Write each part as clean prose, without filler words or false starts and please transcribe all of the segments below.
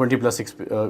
20+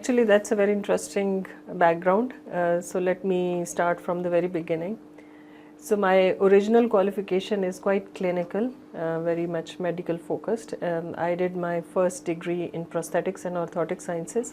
Actually, that's a very interesting background. So let me start from the very beginning. So my original qualification is quite clinical, very much medical focused. I did my first degree in prosthetics and orthotic sciences,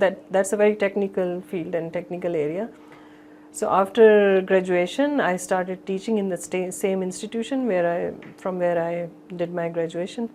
that's a very technical field and technical area. So after graduation, I started teaching in the same institution from where I did my graduation.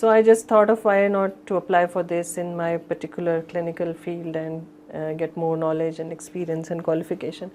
So I just thought of why not to apply for this in my particular clinical field and get more knowledge and experience and qualification.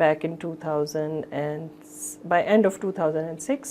back in 2000 and by end of 2006.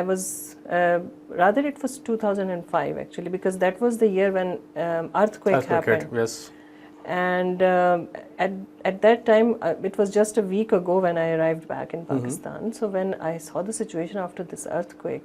I was rather it was 2005 actually, because that was the year when earthquake happened. Yes. And at that time it was just a week ago when I arrived back in Pakistan. So when I saw the situation after this earthquake,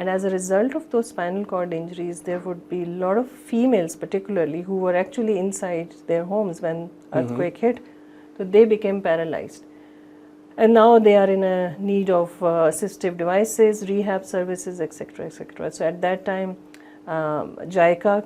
And as a result of those spinal cord injuries, there would be a lot of females particularly who were actually inside their homes when earthquake hit. So they became paralyzed. And now they are in a need of assistive devices, rehab services, etc. etc. So at that time, JICA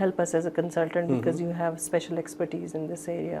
help us as a consultant because you have special expertise in this area.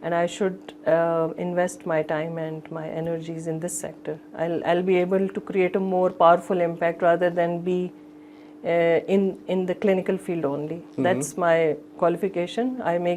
and I should invest my time and my energies in this sector. I'll be able to create a more powerful impact rather than be in the clinical field only. That's my qualification. I may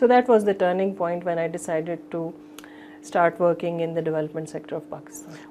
So that was the turning point when I decided to start working in the development sector of Pakistan.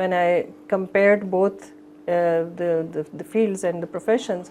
when I compared both the fields and the professions,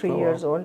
3 years old.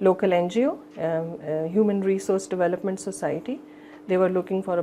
local NGO, Human Resource Development Society. They were looking for a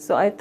So I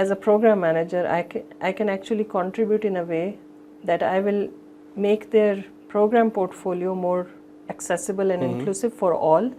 as a program manager I can actually contribute in a way that I will make their program portfolio more accessible and inclusive for all,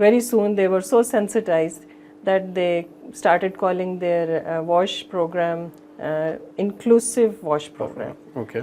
very soon they were so sensitized that they started calling their WASH program inclusive WASH program. Okay.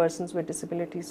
persons with disabilities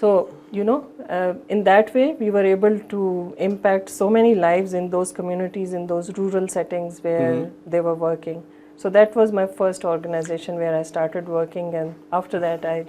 So, you know, in that way, we were able to impact so many lives in those communities, in those rural settings where they were working. So that was my first organization where I started working, and after that I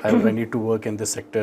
I need to work in this sector.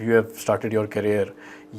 you have started your career,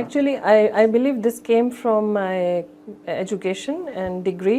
Actually, I believe this came from my education and degree,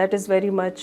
that is very much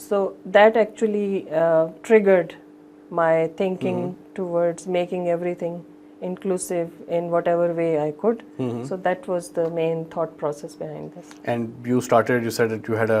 So that actually triggered my thinking towards making everything inclusive in whatever way I could. So that was the main thought process behind this. And you said that you had a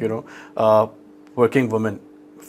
you know, working women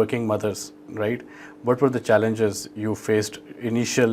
working mothers, right? What were the challenges you faced initial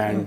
and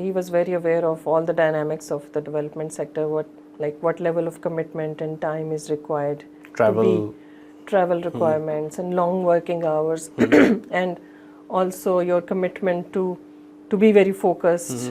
he was very aware of all the dynamics of the development sector, what level of commitment and time is required, travel requirements and long working hours and also your commitment to be very focused.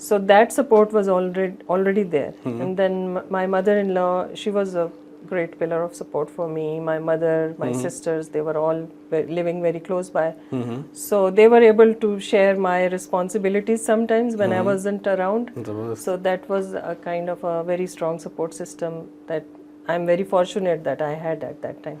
So that support was already there. And then my mother-in-law, she was a great pillar of support for me. My mother, my sisters, they were all living very close by. So they were able to share my responsibilities sometimes when I wasn't around. So that was a kind of a very strong support system that I'm very fortunate that I had at that time.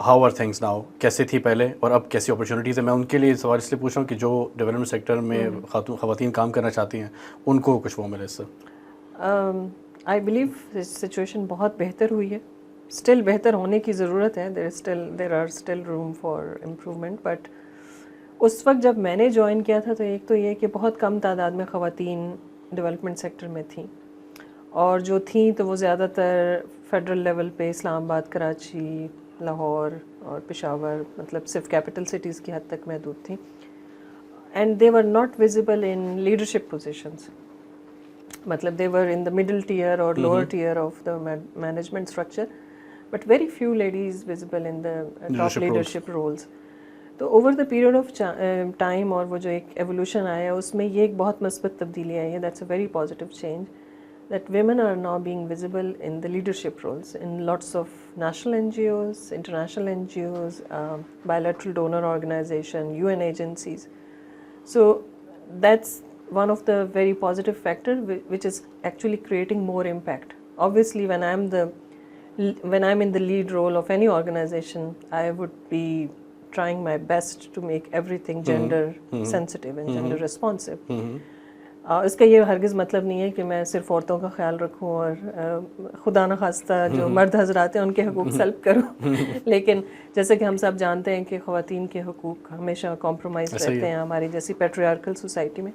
How are things now, کیسے تھی پہلے اور اب کیسی opportunities ہیں. میں ان کے لیے سوال اس لیے پوچھ رہا ہوں کہ جو ڈیولپمنٹ سیکٹر میں خواتین کام کرنا چاہتی ہیں ان کو کچھ وہ ملے اس سے. آئی بلیو سچویشن بہت بہتر ہوئی ہے, اسٹل بہتر ہونے کی ضرورت ہے, there are still room for improvement. But اس وقت جب میں نے جوائن کیا تھا تو ایک تو یہ کہ بہت کم تعداد میں خواتین ڈیولپمنٹ سیکٹر میں تھیں, اور جو تھیں تو وہ زیادہ تر فیڈرل لیول پہ اسلام آباد, کراچی, لاہور اور پشاور, مطلب صرف کیپٹل سٹیز کی حد تک محدود تھیں. And they were not visible in leadership positions, مطلب they were in the middle tier or lower tier of the management structure, but very few ladies visible in the top leadership roles. تو over the period of time اور وہ جو ایک evolution آیا اس میں یہ ایک بہت مثبت تبدیلی آئی ہے. That's a very positive change that women are now being visible in the leadership roles in lots of national NGOs, international NGOs, bilateral donor organization, UN agencies. So that's one of the very positive factor which is actually creating more impact. Obviously when I'm in the lead role of any organization, I would be trying my best to make everything gender sensitive and gender responsive. اس کا یہ ہرگز مطلب نہیں ہے کہ میں صرف عورتوں کا خیال رکھوں اور خدا نخواستہ جو مرد حضرات ہیں ان کے حقوق سلب کروں. لیکن جیسے کہ ہم سب جانتے ہیں کہ خواتین کے حقوق ہمیشہ کمپرومائز رہتے ہیں ہماری جیسی پیٹریارکل سوسائٹی میں.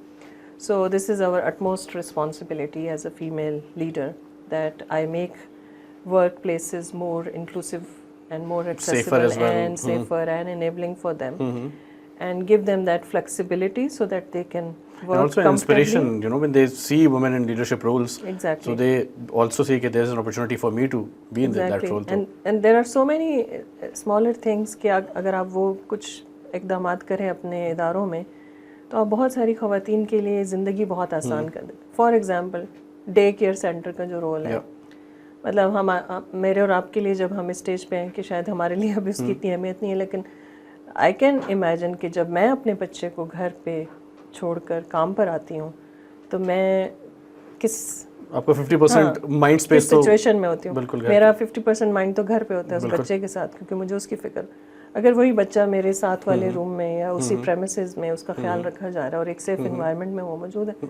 So this is our utmost responsibility as a female leader that I make workplaces more inclusive and more accessible as well. and safer and enabling for them, and give them that flexibility so that they can work and also inspiration, you know, when they see women in leadership roles, exactly, so they also see that there is an opportunity for me to be in that role too. And there are so many smaller things کہ اگر آپ وہ کچھ اقدامات کریں اپنے اداروں میں تو آپ بہت ساری خواتین کے لیے زندگی بہت آسان کر دیں. For example day care centre کا جو رول ہے, مطلب ہم میرے اور آپ کے لیے جب ہم اسٹیج پہ ہیں کہ شاید ہمارے لیے ابھی اس کی اتنی اہمیت نہیں ہے, لیکن آئی کین امیجن کہ جب میں اپنے بچے کو گھر پہ چھوڑ کر کام پر آتی ہوں تو میں کس آپ کو 50% مائنڈ اسپیس تو سچویشن میں ہوتی ہوں. میرا 50% مائنڈ تو گھر پہ ہوتا ہے اس بچے کے ساتھ, کیونکہ مجھے اس کی فکر, اگر وہی بچہ میرے ساتھ والے روم میں یا اسی پریمیسز میں اس کا خیال رکھا جا رہا ہے اور ایک سیف انوائرمنٹ میں وہ موجود ہے,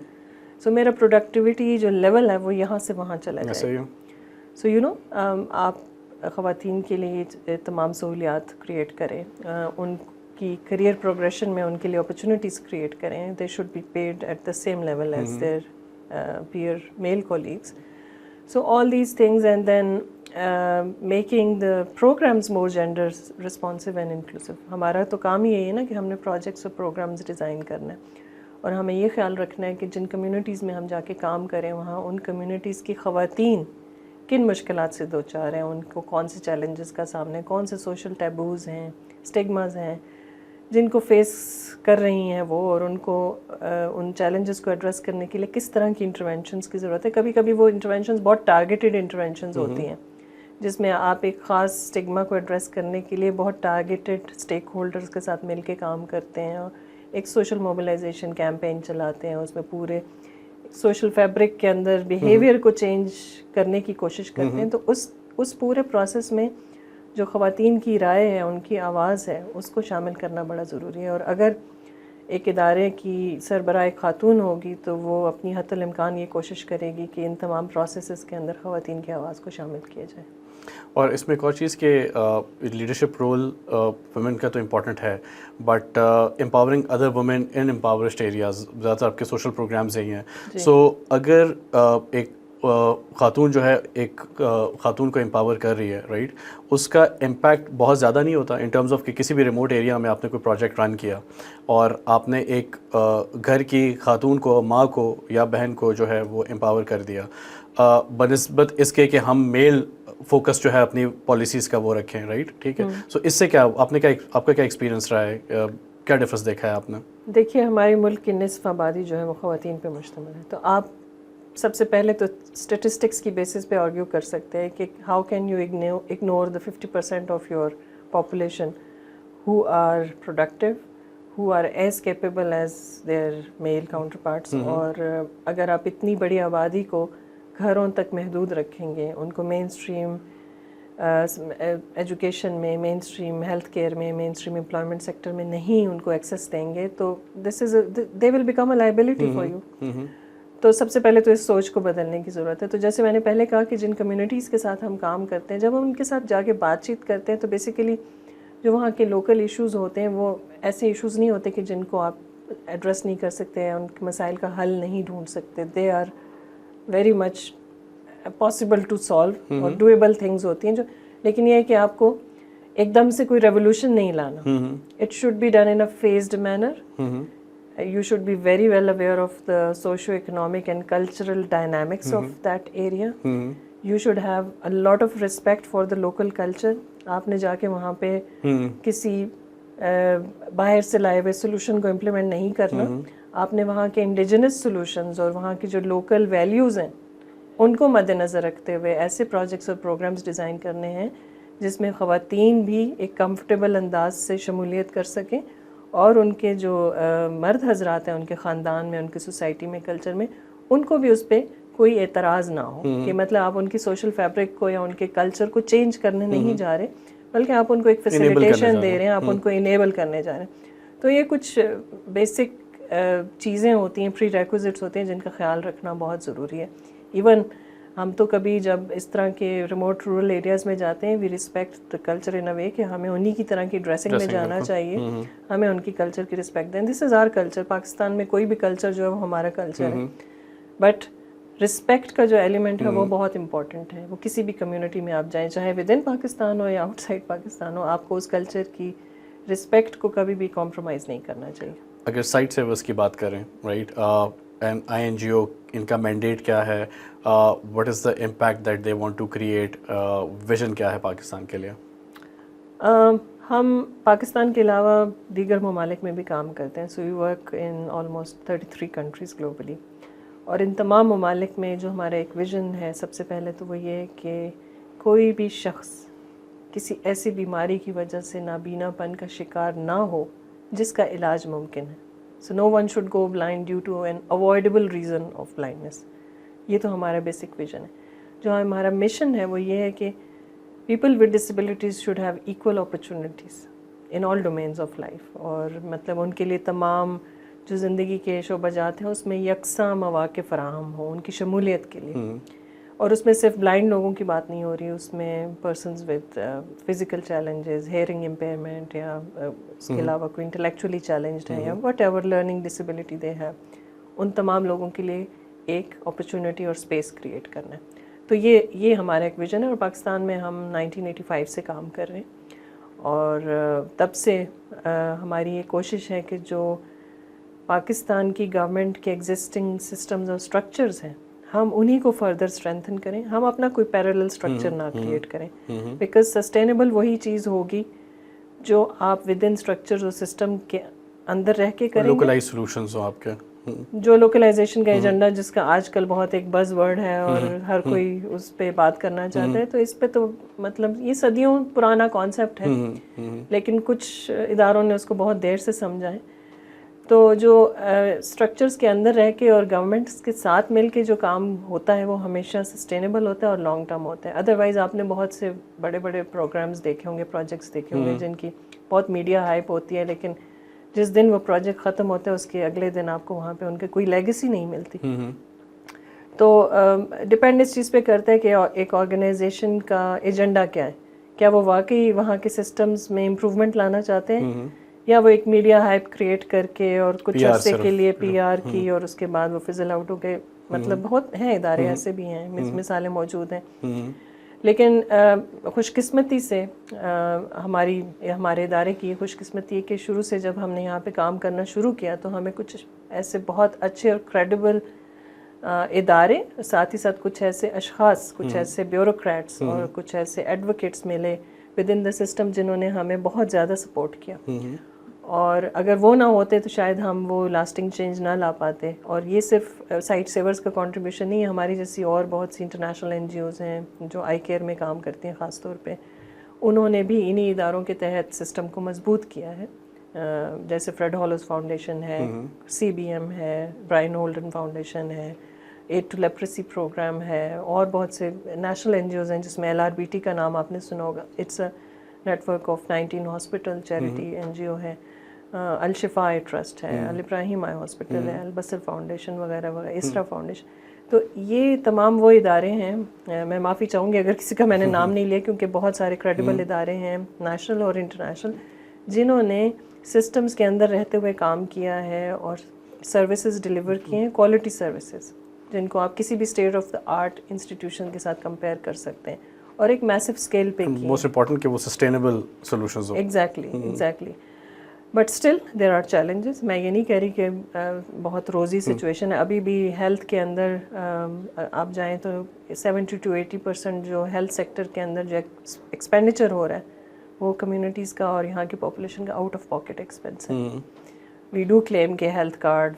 سو میرا پروڈکٹیوٹی جو لیول ہے وہ یہاں سے وہاں چلا جائے. سو یو نو آپ خواتین کے لیے تمام سہولیات کریٹ کریں, ان کی کریئر پروگریشن میں ان کے لیے اپرچونیٹیز کریٹ کریں. They should be paid at the same level as their peer male colleagues. So all these things, and then making the programs more gender responsive and inclusive. ہمارا تو کام ہی یہی ہے نا کہ ہم نے پروجیکٹس اور پروگرامز ڈیزائن کرنا ہے, اور ہمیں یہ خیال رکھنا ہے کہ جن کمیونٹیز میں ہم جا کے کام کریں وہاں ان کمیونٹیز کی خواتین کن مشکلات سے دوچار ہیں, ان کو کون سے چیلنجز کا سامنے, کون سے سوشل ٹیبوز ہیں, اسٹگماز ہیں جن کو فیس کر رہی ہیں وہ, اور ان کو ان چیلنجز کو ایڈریس کرنے کے لیے کس طرح کی انٹرونشنز کی ضرورت ہے. کبھی کبھی وہ انٹرونشنز بہت ٹارگیٹڈ انٹرونشنز ہوتی ہیں جس میں آپ ایک خاص اسٹگما کو ایڈریس کرنے کے لیے بہت ٹارگیٹڈ اسٹیک ہولڈرز کے ساتھ مل کے کام کرتے ہیں, اور ایک سوشل موبلائزیشن کیمپین چلاتے ہیں, اس میں پورے سوشل فیبرک کے اندر بیہیویئر کو چینج کرنے کی کوشش کرتے ہیں. تو اس پورے پروسیس میں جو خواتین کی رائے ہے, ان کی آواز ہے, اس کو شامل کرنا بڑا ضروری ہے. اور اگر ایک ادارے کی سربراہ خاتون ہوگی تو وہ اپنی حتی الامکان یہ کوشش کرے گی کہ ان تمام پروسیسز کے اندر خواتین کی آواز کو شامل کیا جائے. اور اس میں ایک اور چیز کہ لیڈرشپ رول ویمن کا تو امپورٹنٹ ہے, but empowering other woman in امپاورسڈ areas, زیادہ تر آپ کے سوشل پروگرامز یہی ہیں. سو اگر ایک خاتون جو ہے ایک خاتون کو امپاور کر رہی ہے, رائٹ, اس کا امپیکٹ بہت زیادہ نہیں ہوتا ان ٹرمز آف کہ کسی بھی ریموٹ ایریا میں آپ نے کوئی پروجیکٹ رن کیا اور آپ نے ایک گھر کی خاتون کو, ماں کو یا بہن کو جو ہے وہ امپاور کر دیا, بنسبت اس کے کہ ہم میل فوکس جو ہے اپنی پالیسیز کا وہ رکھیں, رائٹ, ٹھیک ہے. سو اس سے کیا آپ کا کیا ایکسپیرینس رہا ہے, کیا ڈفرینس دیکھا ہے آپ نے؟ دیکھیے ہمارے ملک کی نصف آبادی جو ہے وہ خواتین پہ مشتمل ہے, تو آپ سب سے پہلے تو اسٹیٹسٹکس کی بیسس پہ آرگیو کر سکتے ہیں کہ how can you ignore the 50% of your population who are productive, who are as capable as their male counterparts. اور اگر آپ اتنی بڑی آبادی کو گھروں تک محدود رکھیں گے, ان کو مین اسٹریم ایجوکیشن میں، مین اسٹریم ہیلتھ کیئر میں، مین اسٹریم امپلائمنٹ سیکٹر میں نہیں ان کو ایکسیس دیں گے تو they will become a liability for you. تو سب سے پہلے تو اس سوچ کو بدلنے کی ضرورت ہے. تو جیسے میں نے پہلے کہا کہ جن کمیونٹیز کے ساتھ ہم کام کرتے ہیں، جب ہم ان کے ساتھ جا کے بات چیت کرتے ہیں تو بیسیکلی جو وہاں کے لوکل ایشوز ہوتے ہیں وہ ایسے ایشوز نہیں ہوتے کہ جن کو آپ ایڈریس نہیں کر سکتے ہیں، ان کے مسائل کا حل نہیں ڈھونڈ سکتے. They are very much possible to solve اور ڈویبل تھنگز ہوتی ہیں جو. لیکن یہ ہے کہ آپ کو ایک دم سے کوئی ریولیوشن نہیں لانا. It should be done in a phased manner. You should be very well aware of the socio-economic and cultural dynamics of that area. You should have a lot of respect for the local culture. آپ نے جا کے وہاں پہ کسی باہر سے لائے ہوئے سولوشن کو امپلیمنٹ نہیں کرنا. آپ نے وہاں کے انڈیجنس سولوشنز اور وہاں کی جو لوکل ویلیوز ہیں ان کو مد نظر رکھتے ہوئے ایسے پروجیکٹس اور پروگرامز ڈیزائن کرنے ہیں جس میں خواتین بھی ایک کمفرٹیبل انداز سے شمولیت کر سکیں اور ان کے جو مرد حضرات ہیں ان کے خاندان میں، ان کی سوسائٹی میں، کلچر میں، ان کو بھی اس پہ کوئی اعتراض نہ ہو کہ مطلب آپ ان کی سوشل فیبرک کو یا ان کے کلچر کو چینج کرنے نہیں جا رہے بلکہ آپ ان کو ایک فیسیلیٹیشن دے رہے ہیں، آپ ان کو انیبل کرنے جا رہے ہیں. تو یہ کچھ بیسک چیزیں ہوتی ہیں، پری ریکوزٹس ہوتے ہیں جن کا خیال رکھنا بہت ضروری ہے. ایون ہم تو کبھی جب اس طرح کے ریموٹ رورل ایریاز میں جاتے ہیں، وی ریسپیکٹ دا کلچر ان اے وے کہ ہمیں انہی کی طرح کی ڈریسنگ میں جانا چاہیے، ہمیں ان کی کلچر کی رسپیکٹ دیں. دس از آر کلچر. پاکستان میں کوئی بھی کلچر جو ہے وہ ہمارا کلچر ہے، بٹ رسپیکٹ کا جو ایلیمنٹ ہے وہ بہت امپورٹنٹ ہے. وہ کسی بھی کمیونٹی میں آپ جائیں، چاہے ود ان پاکستان ہو یا آؤٹ سائڈ پاکستان ہو، آپ کو اس کلچر کی رسپیکٹ کو کبھی بھی کمپرومائز نہیں کرنا چاہیے. اگر سائٹ سیورس کی بات کریں، رائٹ، INGO ان کا مینڈیٹ کیا ہے، what is the impact that they want to create, vision کیا ہے پاکستان کے لیے؟ ہم پاکستان کے علاوہ دیگر ممالک میں بھی کام کرتے ہیں. So we work in almost 33 countries globally. اور ان تمام ممالک میں جو ہمارا ایک ویژن ہے، سب سے پہلے تو وہ یہ ہے کہ کوئی بھی شخص کسی ایسی بیماری کی وجہ سے نابینا پن کا شکار نہ ہو جس کا علاج ممکن ہے. So no one should go blind due to an avoidable reason of blindness. یہ تو ہمارا بیسک ویژن ہے. جو ہمارا مشن ہے وہ یہ ہے کہ people with disabilities should have equal opportunities in all domains of life. اور مطلب ان کے لیے تمام جو زندگی کے شعبہ جات ہیں اس میں یکساں مواقع فراہم ہوں ان کی شمولیت کے لیے. اور اس میں صرف بلائنڈ لوگوں کی بات نہیں ہو رہی، اس میں persons with physical challenges, hearing impairment, یا اس کے علاوہ کوئی انٹلیکچولی چیلنجڈ ہے یا whatever learning disability they have, ان تمام لوگوں کے لیے ایک اپرچونیٹی اور اسپیس کریٹ کرنا ہے. تو یہ ہمارا ایک ویژن ہے. اور پاکستان میں ہم 1985 سے کام کر رہے ہیں اور تب سے ہماری یہ کوشش ہے کہ جو پاکستان کی گورنمنٹ کے ایگزسٹنگ سسٹمز اور اسٹرکچرز ہیں ہم انہی کو فردر اسٹرینتھن کریں. ہم اپنا کوئی پیرالل اسٹرکچر نہ کریٹ کریں، بیکاز سسٹینیبل وہی چیز ہوگی جو آپ ود ان اسٹرکچرز اور سسٹم کے اندر رہ کے کریں گے. لوکلائز سولوشنز ہوں آپ کے، جو لوکلائزیشن کا ایجنڈا جس کا آج کل بہت ایک بز ورڈ ہے اور ہر کوئی اس پہ بات کرنا چاہتا ہے، تو اس پہ تو مطلب یہ صدیوں پرانا کانسیپٹ ہے لیکن کچھ اداروں نے اس کو بہت دیر سے سمجھا ہے. تو جو اسٹرکچرز کے اندر رہ کے اور گورنمنٹس کے ساتھ مل کے جو کام ہوتا ہے وہ ہمیشہ سسٹینیبل ہوتا ہے اور لانگ ٹرم ہوتا ہے. ادروائز آپ نے بہت سے بڑے بڑے پروگرامز دیکھے ہوں گے، پروجیکٹس دیکھے ہوں گے جن کی بہت میڈیا ہائپ ہوتی ہے، لیکن جس دن وہ پروجیکٹ ختم ہوتا ہے اس کے اگلے دن آپ کو وہاں پہ ان کے کوئی لیگیسی نہیں ملتی. تو ڈپینڈ اس چیز پہ کرتا ہے کہ ایک آرگنائزیشن کا ایجنڈا کیا ہے. کیا وہ واقعی وہاں کے سسٹمز میں امپروومنٹ لانا چاہتے ہیں، یا وہ ایک میڈیا ہائپ کریٹ کر کے اور کچھ عرصے کے لیے PR کی اور اس کے بعد وہ فزل آؤٹ ہو گئے. مطلب بہت ہیں ادارے ایسے بھی ہیں، مثالیں موجود ہیں. لیکن خوش قسمتی سے ہمارے ادارے کی خوش قسمتی ہے کہ شروع سے جب ہم نے یہاں پہ کام کرنا شروع کیا تو ہمیں کچھ ایسے بہت اچھے اور کریڈیبل ادارے، ساتھ ہی ساتھ کچھ ایسے اشخاص، کچھ ایسے بیوروکریٹس اور کچھ ایسے ایڈوکیٹس ملے ود ان دا سسٹم جنہوں نے ہمیں بہت زیادہ سپورٹ کیا. اور اگر وہ نہ ہوتے تو شاید ہم وہ لاسٹنگ چینج نہ لا پاتے. اور یہ صرف سائٹ سیورز کا کنٹریبیوشن نہیں ہے، ہماری جیسی اور بہت سی انٹرنیشنل NGOs ہیں جو آئی کیئر میں کام کرتی ہیں خاص طور پہ، انہوں نے بھی انہی اداروں کے تحت سسٹم کو مضبوط کیا ہے. جیسے فریڈ ہالوز فاؤنڈیشن ہے، CBM ہے، برائن ہولڈن فاؤنڈیشن ہے، ایڈ ٹو لیپریسی پروگرام ہے, اور بہت سے نیشنل این جی اوز ہیں جس میں LRBT کا نام آپ نے سنا ہوگا. It's a network of 19 hospital charity N G O ہے. الشفا ٹرسٹ ہے, الابراہیم آئی ہاسپٹل ہے, البصر فاؤنڈیشن وغیرہ وغیرہ, اسرا فاؤنڈیشن. تو یہ تمام وہ ادارے ہیں, میں معافی چاہوں گی اگر کسی کا میں نے نام نہیں لیا کیونکہ بہت سارے کریڈیبل ادارے ہیں نیشنل اور انٹرنیشنل جنہوں نے سسٹمز کے اندر رہتے ہوئے کام کیا ہے اور سروسز ڈیلیور کیے ہیں, کوالٹی سروسز جن کو آپ کسی بھی state of the art institution کے ساتھ کمپیئر کر سکتے ہیں, اور ایک میسو اسکیل پہ کی. موسٹ امپورٹنٹ کہ وہ سسٹینیبل سولوشنز ہو. Exactly. But still there are challenges. میں یہ نہیں کہہ رہی کہ بہت روزی سچویشن ہے, ابھی بھی ہیلتھ کے اندر آپ جائیں تو 70 to 80% جو ہیلتھ سیکٹر کے اندر جو ایکسپینڈیچر ہو رہا ہے وہ کمیونٹیز کا اور یہاں کی پاپولیشن کا آؤٹ آف پاکٹ ایکسپینس ہے. وی ڈو کلیم کہ ہیلتھ کارڈ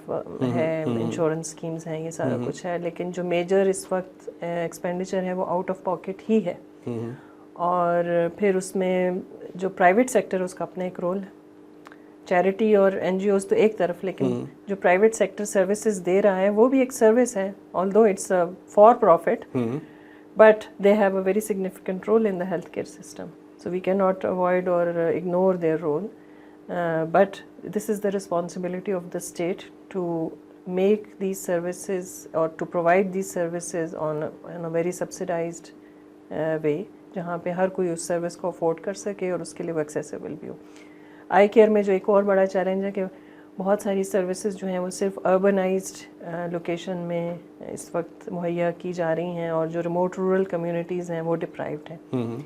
ہے, انشورنس اسکیمز ہیں, یہ سارا کچھ ہے, لیکن جو میجر اس وقت ایکسپینڈیچر ہے وہ آؤٹ آف پاکٹ ہی ہے. اور پھر اس میں جو پرائیویٹ سیکٹر ہے اس کا اپنا ایک رول ہے. چیریٹی اور این جی اوز تو ایک طرف, لیکن جو پرائیویٹ سیکٹر سروسز دے رہا ہے وہ بھی ایک سروس ہے, although it's for profit, but they have a very significant role in the health care system. So we can not avoid or ignore their role, but this is the responsibility of the state to make these services or to provide these services on a very subsidized way, جہاں پہ ہر کوئی اس service کو afford کر سکے اور اس کے لیے وہ ایکسیسیبل بھی ہو. آئی کیئر میں جو ایک اور بڑا چیلنج ہے کہ بہت ساری سروسز جو ہیں وہ صرف اربنائزڈ لوکیشن میں اس وقت مہیا کی جا رہی ہیں, اور جو ریموٹ رورل کمیونٹیز ہیں وہ ڈپرائیوڈ ہیں.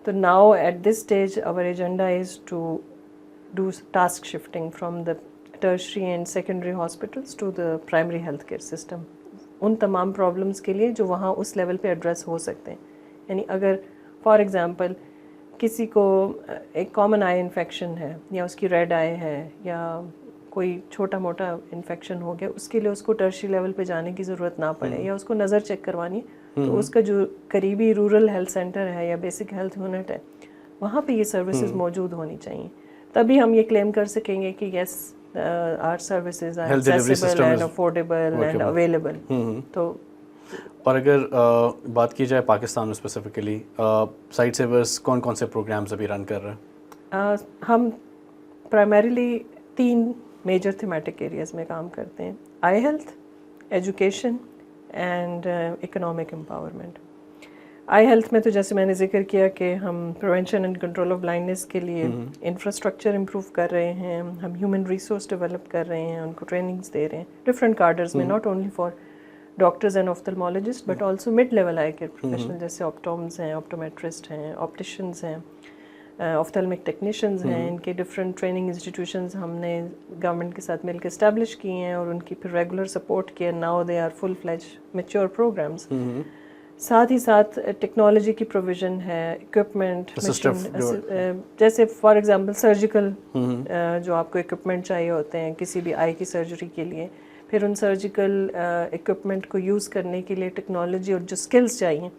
تو now at this stage our agenda is to do task shifting from the tertiary and secondary hospitals to the primary health care system. ان تمام پرابلمس کے لیے جو وہاں اس لیول پہ ایڈریس ہو سکتے ہیں. یعنی اگر فار ایگزامپل کسی کو ایک کامن آئی انفیکشن ہے, یا اس کی ریڈ آئی ہے, یا کوئی چھوٹا موٹا انفیکشن ہو گیا, اس کے لیے اس کو ٹرشری لیول پہ جانے کی ضرورت نہ پڑے, یا اس کو نظر چیک کروانی, تو اس کا جو قریبی رورل ہیلتھ سینٹر ہے یا بیسک ہیلتھ یونٹ ہے وہاں پہ یہ سروسز موجود ہونی چاہیے. تبھی ہم یہ کلیم کر سکیں گے کہ yes our services are accessible and affordable and available. تو اور اگر بات کی جائے پاکستان میں اسپیسیفکلی سائٹ سیورس کون کون سے پروگرامز ابھی رن کر رہے ہیں؟ ہم پرائمریلی 3 میجر تھیمیٹک ایریاز میں کام کرتے ہیں: eye health, education and economic empowerment. Eye health میں تو جیسے میں نے ذکر کیا کہ ہم prevention and control of blindness کے لیے انفراسٹرکچر امپروو کر رہے ہیں, ہم ہیومن ریسورس ڈیولپ کر رہے ہیں, ان کو ٹریننگز دے رہے ہیں ڈفرینٹ کارڈرز میں, not only for doctors and ophthalmologist but also mid level eye care professional جیسے آپٹومز ہیں, آپٹومیٹرسٹ ہیں, آپٹیشنز ہیں, آپتھلمک ٹیکنیشینز ہیں. ان کے ڈفرینٹ ٹریننگ انسٹیٹیوشنز ہم نے گورنمنٹ کے ساتھ مل کے اسٹیبلش کیے ہیں, اور ان کی پھر ریگولر سپورٹ کیے. Now they are full fledged mature programs. ساتھ ہی ساتھ ٹیکنالوجی کی پروویژن ہے, اکوپمنٹ, جیسے فار ایگزامپل سرجیکل جو آپ کو اکوپمنٹ چاہیے ہوتے ہیں کسی بھی آئی کی سرجری کے لیے, پھر ان سرجیکل اکوپمنٹ کو یوز کرنے کے لیے ٹیکنالوجی اور جو اسکلز چاہیے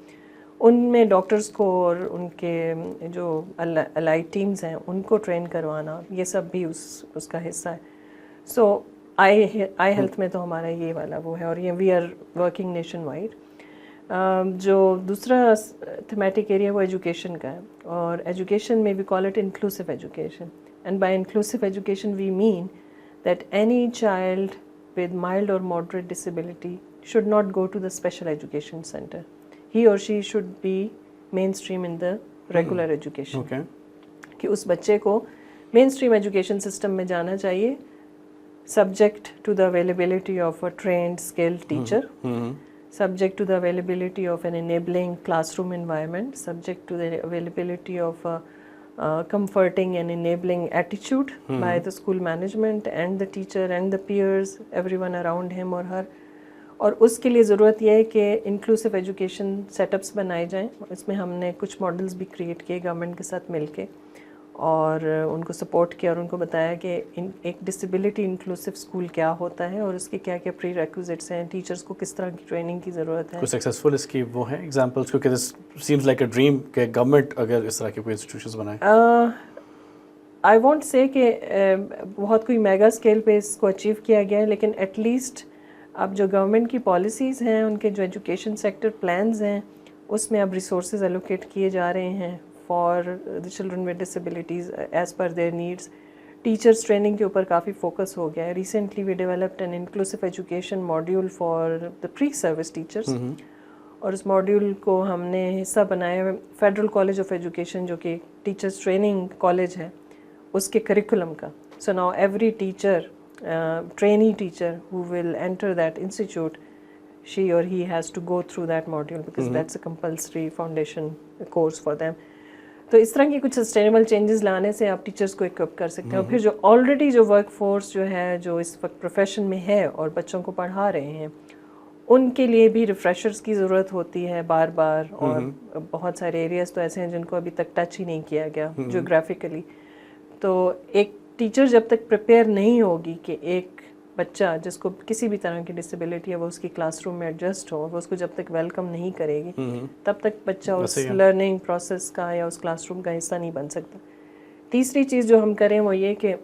ان میں ڈاکٹرز کو اور ان کے جو الائڈ ٹیمز ہیں ان کو ٹرین کروانا, یہ سب بھی اس کا حصہ ہے. سو آئی ہیلتھ میں تو ہمارا یہ والا وہ ہے, اور یہ we are working nationwide. جو دوسرا تھیمیٹک ایریا وہ ایجوکیشن کا ہے, اور ایجوکیشن میں we call it inclusive education. And by inclusive education we mean that any child with mild or moderate disability should not go to the special education center. He or she should be mainstream in the regular education. Okay. کہ اس بچے کو مین stream education system میں جانا چاہیے, subject to the availability of a trained skilled teacher, subject to the availability of an enabling classroom environment, subject to the availability of a comforting and enabling attitude by the school management and the teacher and the peers, everyone around him or her. اور اس کے لیے ضرورت یہ ہے کہ inclusive education set ups بنائے جائیں. اس میں ہم نے کچھ ماڈلز بھی کریٹ کیے گورنمنٹ کے ساتھ مل کے, اور ان کو سپورٹ کیا, اور ان کو بتایا کہ ایک ڈسیبلٹی انکلوسیو اسکول کیا ہوتا ہے اور اس کے کیا کیا پری ریکوزٹس ہیں, ٹیچرس کو کس طرح کی ٹریننگ کی ضرورت ہے. کوئی سکسیزفل اس کی وہ ہیں ایگزامپلس, کیونکہ this seems like a dream کہ گورنمنٹ اگر اس طرح کے کوئی انسٹیٹیوشنز بنائے. آئی وانٹ سے کہ بہت کوئی میگا اسکیل پہ اس کو اچیو کیا گیا ہے, لیکن ایٹ لیسٹ اب جو گورنمنٹ کی پالیسیز ہیں ان کے جو ایجوکیشن سیکٹر پلانز ہیں اس میں اب ریسورسز الوکیٹ کیے جا رہے ہیں for the children with disabilities as per their needs. Teachers training کے اوپر کافی فوکس ہو گیا ہے. Recently we developed an inclusive education module for the pre service teachers, اور اس ماڈیول کو ہم نے حصہ بنایا ہے فیڈرل کالج آف ایجوکیشن جو کہ ٹیچرس ٹریننگ کالج ہے اس کے کریکولم کا. So now every teacher, trainee teacher who will enter that institute, she or he has to go through that module because that's a compulsory foundation course for them. تو اس طرح کی کچھ sustainable changes لانے سے آپ teachers کو اکوپ کر سکتے ہیں. اور پھر جو آلریڈی جو ورک فورس جو ہے جو اس وقت پروفیشن میں ہے اور بچوں کو پڑھا رہے ہیں ان کے لیے بھی ریفریشرز کی ضرورت ہوتی ہے بار بار, اور بہت سارے ایریاز تو ایسے ہیں جن کو ابھی تک ٹچ ہی نہیں کیا گیا جیوگرافیکلی. تو ایک ٹیچر جب تک پریپیئر نہیں ہوگی کہ ایک بچہ جس کو کسی بھی طرح کی ڈسیبلٹی ہے وہ اس کی کلاس روم میں ایڈجسٹ ہو, وہ اس کو جب تک ویلکم نہیں کرے گی تب تک بچہ اس لرننگ پروسیس کا یا اس کلاس روم کا حصہ نہیں بن سکتا. تیسری چیز جو ہم کریں وہ یہ کہ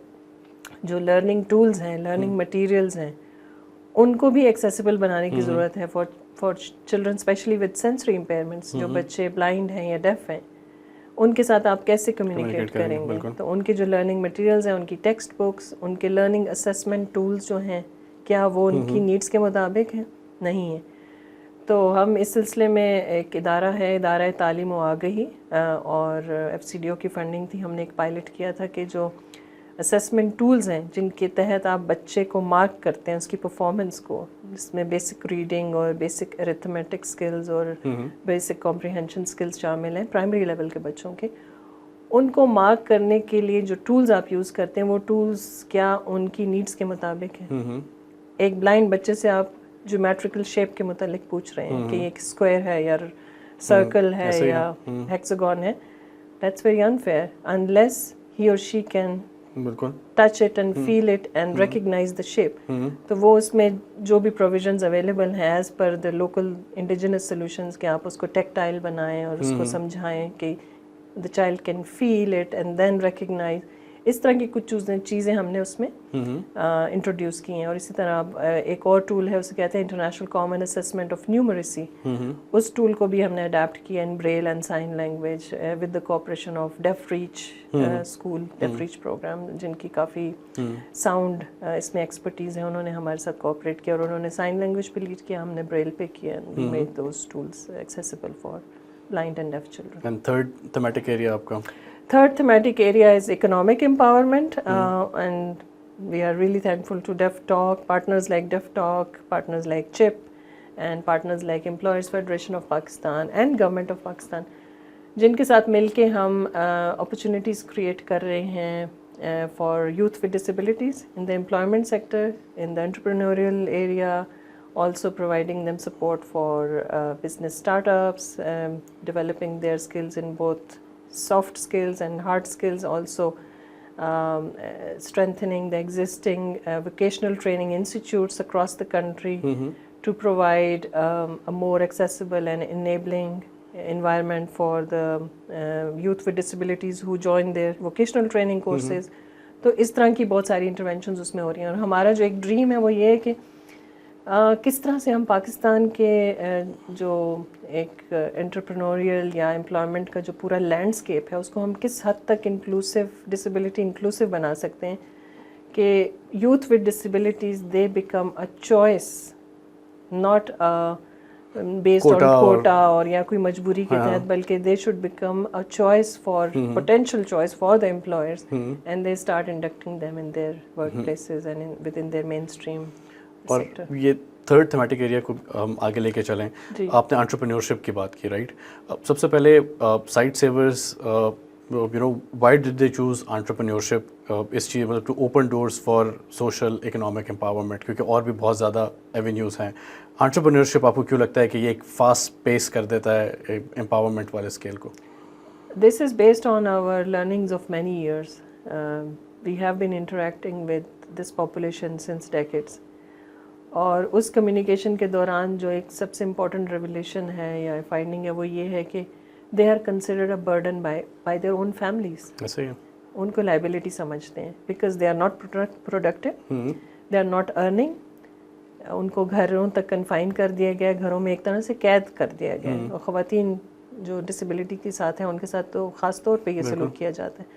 جو لرننگ ٹولز ہیں, لرننگ مٹیریلز ہیں, ان کو بھی ایکسیسیبل بنانے کی ضرورت ہے for children especially with sensory impairments. جو بچے بلائنڈ ہیں یا ڈیف ہیں ان کے ساتھ آپ کیسے کمیونیکیٹ کریں گے. تو ان کے جو لرننگ مٹیریلز ہیں, ان کی ٹیکسٹ بکس, ان کے لرننگ اسیسمنٹ ٹولز جو ہیں کیا وہ ان کی نیڈس کے مطابق ہیں, نہیں ہیں. تو ہم اس سلسلے میں ایک ادارہ ہے, ادارہ تعلیم و آگہی, اور ایف سی ڈی او کی فنڈنگ تھی. ہم نے ایک پائلٹ کیا تھا کہ جو اسیسمنٹ ٹولز ہیں جن کے تحت آپ بچے کو مارک کرتے ہیں اس کی پرفارمنس کو, جس میں بیسک ریڈنگ اور بیسک ارتھمیٹک سکلز اور بیسک کمپریہنشن سکلز شامل ہیں پرائمری لیول کے بچوں کے. ان کو مارک کرنے کے لیے جو ٹولز آپ یوز کرتے ہیں وہ ٹولز کیا ان کی نیڈس کے مطابق ہیں. ایک بلائنڈ بچے سے آپ جیومیٹریکل شیپ کے متعلق پوچھ رہے ہیں کہ یہ ایک اسکوائر ہے یا سرکل ہے یا ہیکساگون ہے, that's very unfair unless he or she can touch it and feel it and recognize the shape. تو وہ اس میں جو بھی پروویژنز اویلیبل ہیں as per the local indigenous solutions کہ آپ اس کو ٹیکٹائل بنائیں اور اس کو سمجھائیں کہ the child can feel it and then recognize. اس طرح کی کچھ چیزیں ہم نے اس میں انٹروڈیوس کی ہیں. اور اسی طرح ایک اور ٹول ہے اسے کہتے ہیں international common assessment of numeracy. اس ٹول کو بھی ہم نے اڈیپٹ کیا in braille and sign language with the cooperation of Deaf Reach school, Deaf Reach program, جن کی کافی ساؤنڈ اس میں ایکسپرٹیز ہے. انہوں نے ہمارے ساتھ کوآپریٹ کیا اور انہوں نے سائن لینگویج پہ لیڈ کیا, ہم نے بریل پہ کیا. We made those tools accessible for blind and deaf children. And third thematic area aapka? Third thematic area is economic empowerment, and we are really thankful to Deaf Talk, partners like Deaf Talk, partners like CHIP, and partners like Employers Federation of Pakistan and Government of Pakistan, جن کے ساتھ مل کے ہم opportunities create کر رہے ہیں for youth with disabilities in the employment sector, in the entrepreneurial area, also providing them support for business startups, developing their skills in both soft skills and hard skills, also strengthening the existing vocational training institutes across the country to provide a more accessible and enabling environment for the youth with disabilities who join their vocational training courses. تو اس طرح کی بہت ساری interventions اس میں ہو رہی ہیں. اور ہمارا جو ایک ڈریم ہے وہ یہ ہے کہ کس طرح سے ہم پاکستان کے جو ایک انٹرپرینوریل یا امپلائمنٹ کا جو پورا لینڈسکیپ ہے اس کو ہم کس حد تک انکلوسیو, ڈسیبلٹی انکلوسیو بنا سکتے ہیں کہ youth with disabilities they become a choice, not based on quota اور یا کوئی مجبوری کے تحت, بلکہ they should become a choice for potential choice for the employers and they start inducting them in their workplaces and with in their mainstream. اور یہ third thematic area کو ہم آگے لے کے چلیں. آپ نے انٹرپرینیورشپ کی بات کی, رائٹ؟ سب سے پہلے sight savers why did they choose entrepreneurship اس چیز مطلب to open doors for social economic empowerment, کیونکہ اور بھی بہت زیادہ ایونیوز ہیں. انٹرپرینیورشپ آپ کو کیوں لگتا ہے کہ یہ ایک فاسٹ پیس کر دیتا ہے امپاورمنٹ والے اسکیل کو؟ This is based on our learnings of many years. We have been interacting with this population since decades. اور اس کمیونیکیشن کے دوران جو ایک سب سے امپورٹنٹ ریولیشن ہے یا فائنڈنگ ہے وہ یہ ہے کہ they are considered a burden by their own families. ان کو لائبلٹی سمجھتے ہیں because they are not productive, they are not earning, ان کو گھروں تک کنفائن کر دیا گیا, گھروں میں ایک طرح سے قید کر دیا گیا, اور خواتین جو ڈسیبلٹی کے ساتھ ہیں ان کے ساتھ تو خاص طور پہ یہ سلوک کیا جاتا ہے.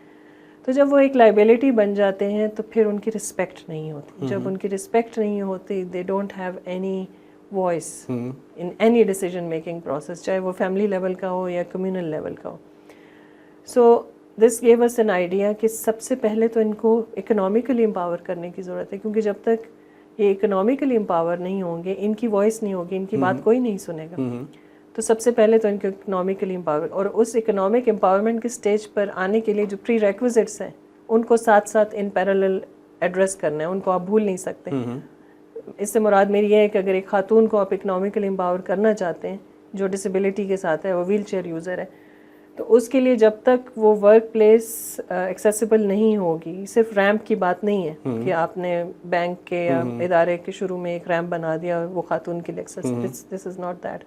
تو جب وہ ایک لائبلٹی بن جاتے ہیں تو پھر ان کی رسپیکٹ نہیں ہوتی. جب ان کی رسپیکٹ نہیں ہوتی, they don't have any voice in any decision making process, چاہے وہ فیملی لیول کا ہو یا کمیونل لیول کا ہو. سو دس گیو اس این آئیڈیا کہ سب سے پہلے تو ان کو اکنامکلی امپاور کرنے کی ضرورت ہے, کیونکہ جب تک یہ اکنامکلی امپاور نہیں ہوں گے, ان کی وائس نہیں ہوگی, ان کی بات کوئی نہیں سنے گا. تو سب سے پہلے تو ان کو اکنامکلی امپاور, اور اس اکنامک امپاورمنٹ کے اسٹیج پر آنے کے لیے جو پری ریکوزٹس ہیں ان کو ساتھ ساتھ ان پیرالل ایڈریس کرنا ہے, ان کو آپ بھول نہیں سکتے. اس سے مراد میری یہ ہے کہ اگر ایک خاتون کو آپ اکنامکلی امپاور کرنا چاہتے ہیں جو ڈسیبلٹی کے ساتھ ہے, وہ ویل چیئر یوزر ہے, تو اس کے لیے جب تک وہ ورک پلیس ایکسیسیبل نہیں ہوگی, صرف ریمپ کی بات نہیں ہے کہ آپ نے بینک کے یا ادارے کے شروع میں ایک ریمپ بنا دیا اور وہ خاتون کے لیے accessible, this is not that.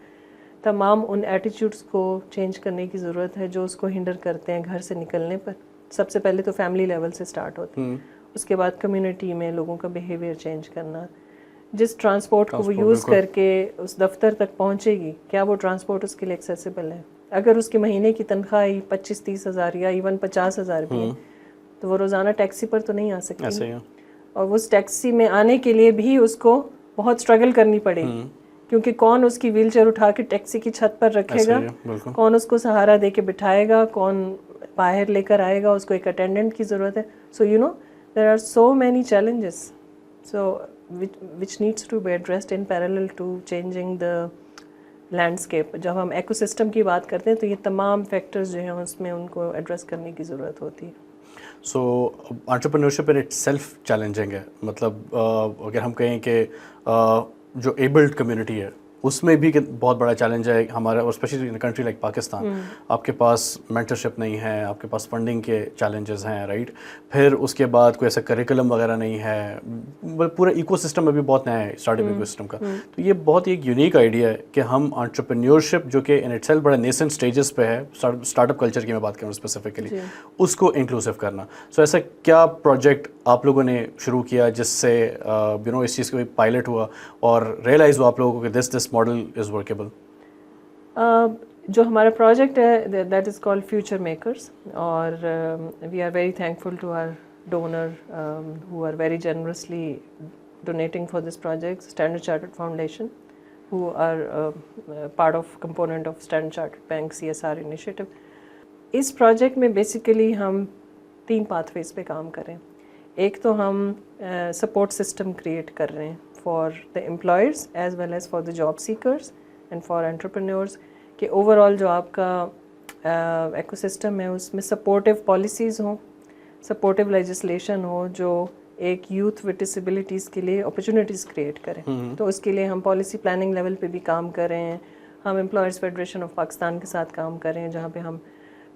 تمام ان ایٹیٹیوڈس کو چینج کرنے کی ضرورت ہے جو اس کو ہنڈر کرتے ہیں گھر سے نکلنے پر. سب سے پہلے تو فیملی لیول سے سٹارٹ ہوتی ہے, اس کے بعد کمیونٹی میں لوگوں کا بیہیویئر چینج کرنا. جس ٹرانسپورٹ کو وہ یوز کر کے اس دفتر تک پہنچے گی, کیا وہ ٹرانسپورٹ اس کے لیے ایکسیسیبل ہے؟ اگر اس کی مہینے کی تنخواہ 25-30 ہزار یا ایون 50 ہزار بھی ہے تو وہ روزانہ ٹیکسی پر تو نہیں آ سکتی, اور اس ٹیکسی میں آنے کے لیے بھی اس کو بہت اسٹرگل کرنی پڑے گی, کیونکہ کون اس کی ویل چیئر اٹھا کے ٹیکسی کی چھت پر رکھے گا, کون اس کو سہارا دے کے بٹھائے گا, کون باہر لے کر آئے گا, اس کو ایک اٹینڈنٹ کی ضرورت ہے. So you know there are so many challenges so which needs to be addressed in parallel to changing the landscape. جب ہم ایکو سسٹم کی بات کرتے ہیں تو یہ تمام فیکٹرز جو ہیں اس میں ان کو ایڈریس کرنے کی ضرورت ہوتی ہے. So entrepreneurship in itself challenging ہے, مطلب اگر ہم کہیں کہ جو ایبلڈ کمیونٹی ہے اس میں بھی بہت بڑا چیلنج ہے ہمارا, اور especially in country like Pakistan. آپ کے پاس مینٹرشپ نہیں ہے, آپ کے پاس فنڈنگ کے چیلنجز ہیں, رائٹ. پھر اس کے بعد کوئی ایسا کریکولم وغیرہ نہیں ہے, پورا ایکو سسٹم ابھی بہت نیا ہے اسٹارٹ اپ ایکو سسٹم کا. تو یہ بہت ایک یونیک آئیڈیا ہے کہ ہم انٹرپرینیورشپ جو کہ ان اٹ سیلف بڑا نیسنٹ اسٹیجز پہ ہے, اسٹارٹ اپ کلچر کی میں بات کروں اسپیسیفکلی, اس کو انکلوسیو کرنا. سو ایسا کیا پروجیکٹ آپ لوگوں نے شروع کیا جس سے اس چیز کا پائلٹ ہوا اور ریئلائز ہوا آپ لوگوں کو کہ دس ماڈل از ورکیبل؟ جو ہمارا پروجیکٹ ہے that is called future makers, اور we are very thankful to our donor who are very generously donating for this project, Standard Chartered Foundation, who are part of component of Standard Chartered Bank CSR initiative. Us project میں basically ہم 3 path ویز پہ کام کریں. ایک تو ہم support system create کر رہے ہیں for the employers as well as for the job seekers and for entrepreneurs, کہ اوور آل جو آپ کا ایکو سسٹم ہے اس میں سپورٹیو پالیسیز ہوں, سپورٹیو لیجسلیشن ہو جو ایک یوتھ ود ڈسیبلٹیز کے لیے اپرچونیٹیز کریٹ کریں. تو اس کے لیے ہم پالیسی پلاننگ لیول پہ بھی کام کر رہے ہیں. ہم امپلائرز فیڈریشن آف پاکستان کے ساتھ کام کر رہے ہیں جہاں پہ ہم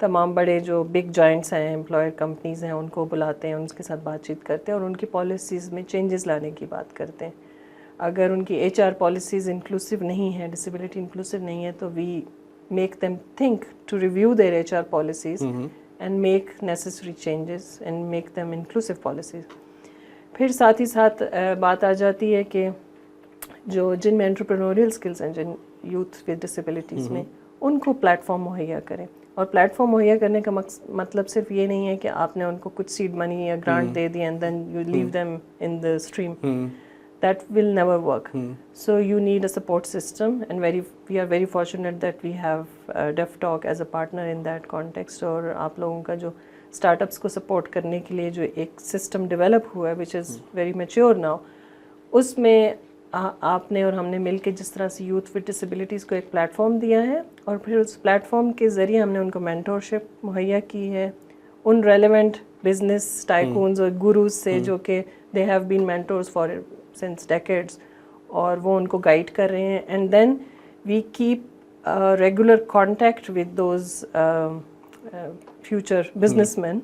تمام بڑے جو بگ جوائنٹس ہیں, امپلائر کمپنیز ہیں, ان کو بلاتے ہیں, ان کے ساتھ بات چیت کرتے ہیں اور ان کی پالیسیز میں چینجز لانے کی بات کرتے ہیں. اگر ان کی HR پالیسیز انکلوسیو نہیں ہے, ڈسیبلٹی انکلوسیو نہیں ہے, تو we make them think to review their HR policies and make necessary changes and make them inclusive policies. پھر ساتھ ہی ساتھ بات آ جاتی ہے کہ جن میں انٹرپرینوریل سکلز ہیں, جن یوتھ ود ڈسیبلٹیز میں, ان کو پلیٹ فارم مہیا کریں. اور پلیٹ فارم مہیا کرنے کا مطلب صرف یہ نہیں ہے کہ آپ نے ان کو کچھ سیڈ منی یا گرانٹ دے دی and then you leave them in the stream. That will never work. So you need a support system, and we are very fortunate that we have DevTalk as a partner in that context. اور آپ لوگوں کا جو start ups کو support کرنے کے لیے جو ایک سسٹم ڈیولپ ہوا ہے which is very mature now, اس میں آپ نے اور ہم نے مل کے جس طرح سے یوتھ ود ڈسیبلٹیز کو ایک پلیٹ فارم دیا ہے, اور پھر اس پلیٹ فارم کے ذریعے ہم نے ان کو مینٹورشپ مہیا کی ہے ان ریلیونٹ بزنس ٹائکونز اور گروز سے جو کہ they have been mentors for since decades, اور وہ ان کو گائیڈ کر رہے ہیں. And then we keep regular contact with those future businessman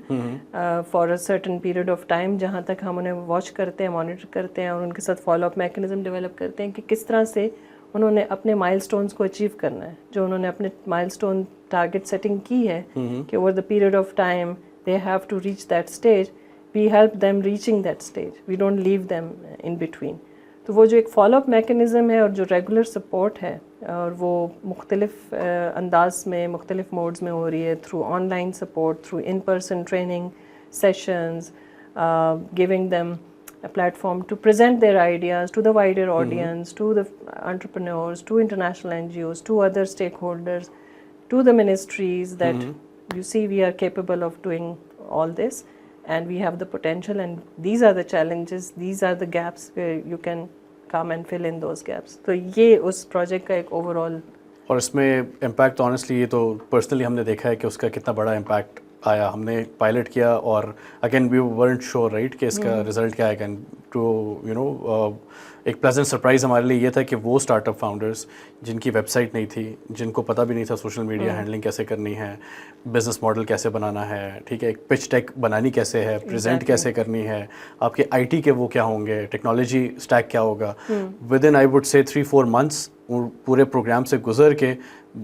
for a certain period of time, جہاں تک ہم انہیں واچ کرتے ہیں, مانیٹر کرتے ہیں اور ان کے ساتھ فالو اپ میکینزم ڈیولپ کرتے ہیں کہ کس طرح سے انہوں نے اپنے مائل اسٹونس کو اچیو کرنا ہے, جو انہوں نے اپنے مائل اسٹون ٹارگیٹ سیٹنگ کی ہے کہ over the period of time they have to reach that stage. We help them reaching that stage. We don't leave them in between. تو وہ جو ایک فالو اپ میکنزم ہے اور جو ریگولر سپورٹ ہے اور وہ مختلف انداز میں مختلف موڈز میں ہو رہی ہے through on line support, through in person training sessions, giving them a platform to present their ideas to the wider audience, to the entrepreneurs, to international NGOs, to other stakeholders, to the ministries that you see we are capable of doing all this and we have the potential and these are the challenges, these are the gaps where you can come and fill in those gaps. تو یہ اس project کا ایک over all. اور اس میں impact honestly یہ تو personally ہم نے دیکھا ہے کہ اس کا کتنا بڑا امپیکٹ آیا. ہم نے پائلٹ کیا اور again we weren't sure right کہ اس کا رزلٹ کیا ہے. اگین ٹو یو نو ایک پلیزنٹ سرپرائز ہمارے لیے یہ تھا کہ وہ اسٹارٹ اپ فاؤنڈرس جن کی ویب سائٹ نہیں تھی, جن کو پتہ بھی نہیں تھا سوشل میڈیا ہینڈلنگ کیسے کرنی ہے, بزنس ماڈل کیسے بنانا ہے, ٹھیک ہے, ایک پچ ٹیک بنانی کیسے ہے, پریزنٹ کیسے کرنی ہے, آپ کے آئی ٹی کے وہ کیا ہوں گے, ٹیکنالوجی اسٹیک کیا ہوگا, ود ان آئی وڈ سے 3-4 months پورے پروگرام سے گزر کے